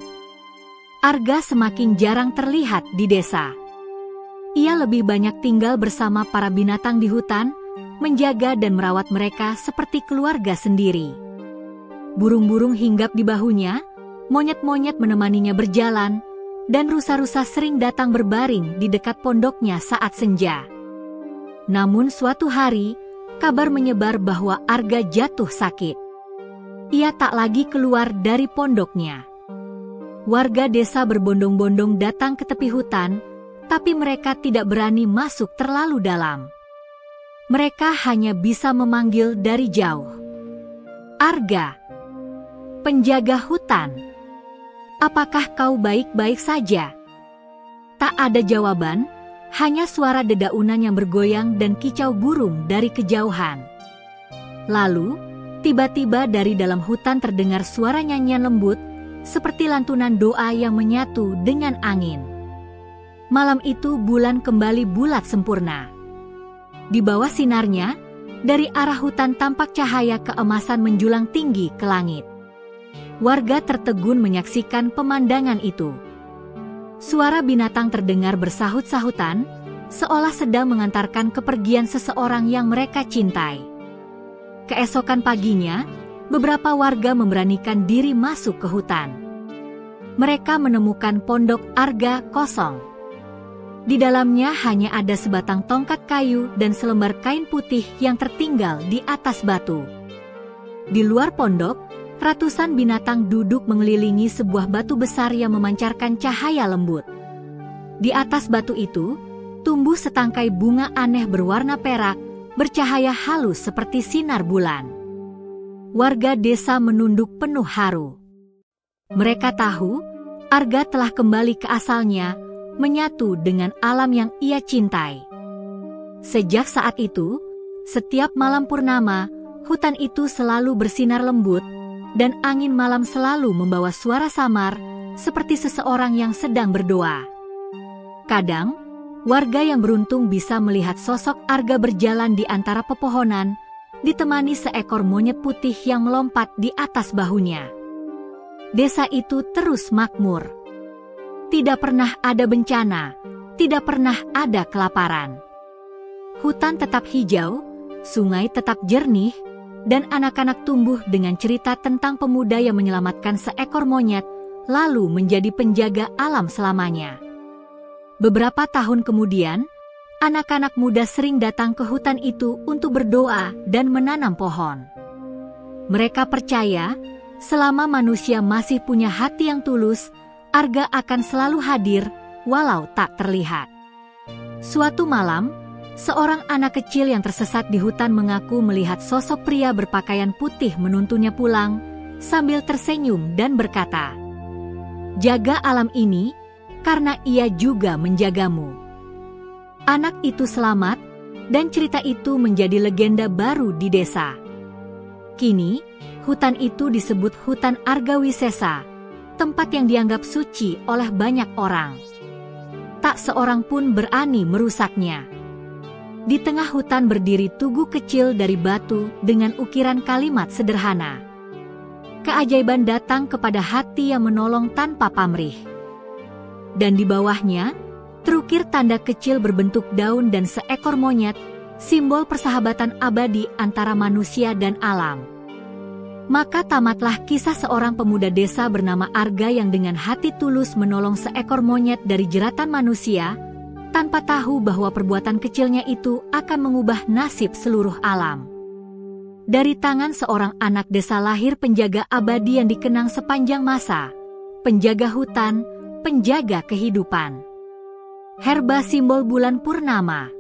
Arga semakin jarang terlihat di desa. Ia lebih banyak tinggal bersama para binatang di hutan, menjaga dan merawat mereka seperti keluarga sendiri. Burung-burung hinggap di bahunya, monyet-monyet menemaninya berjalan, dan rusa-rusa sering datang berbaring di dekat pondoknya saat senja. Namun suatu hari, kabar menyebar bahwa Arga jatuh sakit. Ia tak lagi keluar dari pondoknya. Warga desa berbondong-bondong datang ke tepi hutan, tapi mereka tidak berani masuk terlalu dalam. Mereka hanya bisa memanggil dari jauh, "Arga, penjaga hutan. Apakah kau baik-baik saja?" Tak ada jawaban, hanya suara dedaunan yang bergoyang dan kicau burung dari kejauhan. Lalu, Tiba-tiba dari dalam hutan terdengar suara nyanyian lembut, seperti lantunan doa yang menyatu dengan angin. Malam itu bulan kembali bulat sempurna. Di bawah sinarnya, dari arah hutan tampak cahaya keemasan menjulang tinggi ke langit. Warga tertegun menyaksikan pemandangan itu. Suara binatang terdengar bersahut-sahutan, seolah sedang mengantarkan kepergian seseorang yang mereka cintai. Keesokan paginya, beberapa warga memberanikan diri masuk ke hutan. Mereka menemukan pondok Arga kosong. Di dalamnya hanya ada sebatang tongkat kayu dan selembar kain putih yang tertinggal di atas batu. Di luar pondok, ratusan binatang duduk mengelilingi sebuah batu besar yang memancarkan cahaya lembut. Di atas batu itu, tumbuh setangkai bunga aneh berwarna perak, bercahaya halus seperti sinar bulan. Warga desa menunduk penuh haru. Mereka tahu, Arga telah kembali ke asalnya, menyatu dengan alam yang ia cintai. Sejak saat itu, setiap malam purnama, hutan itu selalu bersinar lembut, dan angin malam selalu membawa suara samar, seperti seseorang yang sedang berdoa. Kadang, warga yang beruntung bisa melihat sosok Arga berjalan di antara pepohonan, ditemani seekor monyet putih yang melompat di atas bahunya. Desa itu terus makmur. Tidak pernah ada bencana, tidak pernah ada kelaparan. Hutan tetap hijau, sungai tetap jernih, dan anak-anak tumbuh dengan cerita tentang pemuda yang menyelamatkan seekor monyet, lalu menjadi penjaga alam selamanya. Beberapa tahun kemudian, anak-anak muda sering datang ke hutan itu untuk berdoa dan menanam pohon. Mereka percaya, selama manusia masih punya hati yang tulus, Arga akan selalu hadir, walau tak terlihat. Suatu malam, seorang anak kecil yang tersesat di hutan mengaku melihat sosok pria berpakaian putih menuntunnya pulang, sambil tersenyum dan berkata, "Jaga alam ini, karena ia juga menjagamu." Anak itu selamat, dan cerita itu menjadi legenda baru di desa. Kini, hutan itu disebut Hutan Argawisesa, tempat yang dianggap suci oleh banyak orang. Tak seorang pun berani merusaknya. Di tengah hutan berdiri tugu kecil dari batu dengan ukiran kalimat sederhana. Keajaiban datang kepada hati yang menolong tanpa pamrih. Dan di bawahnya, terukir tanda kecil berbentuk daun dan seekor monyet, simbol persahabatan abadi antara manusia dan alam. Maka tamatlah kisah seorang pemuda desa bernama Arga yang dengan hati tulus menolong seekor monyet dari jeratan manusia, tanpa tahu bahwa perbuatan kecilnya itu akan mengubah nasib seluruh alam. Dari tangan seorang anak desa lahir penjaga abadi yang dikenang sepanjang masa, penjaga hutan, penjaga kehidupan. Herba simbol bulan purnama.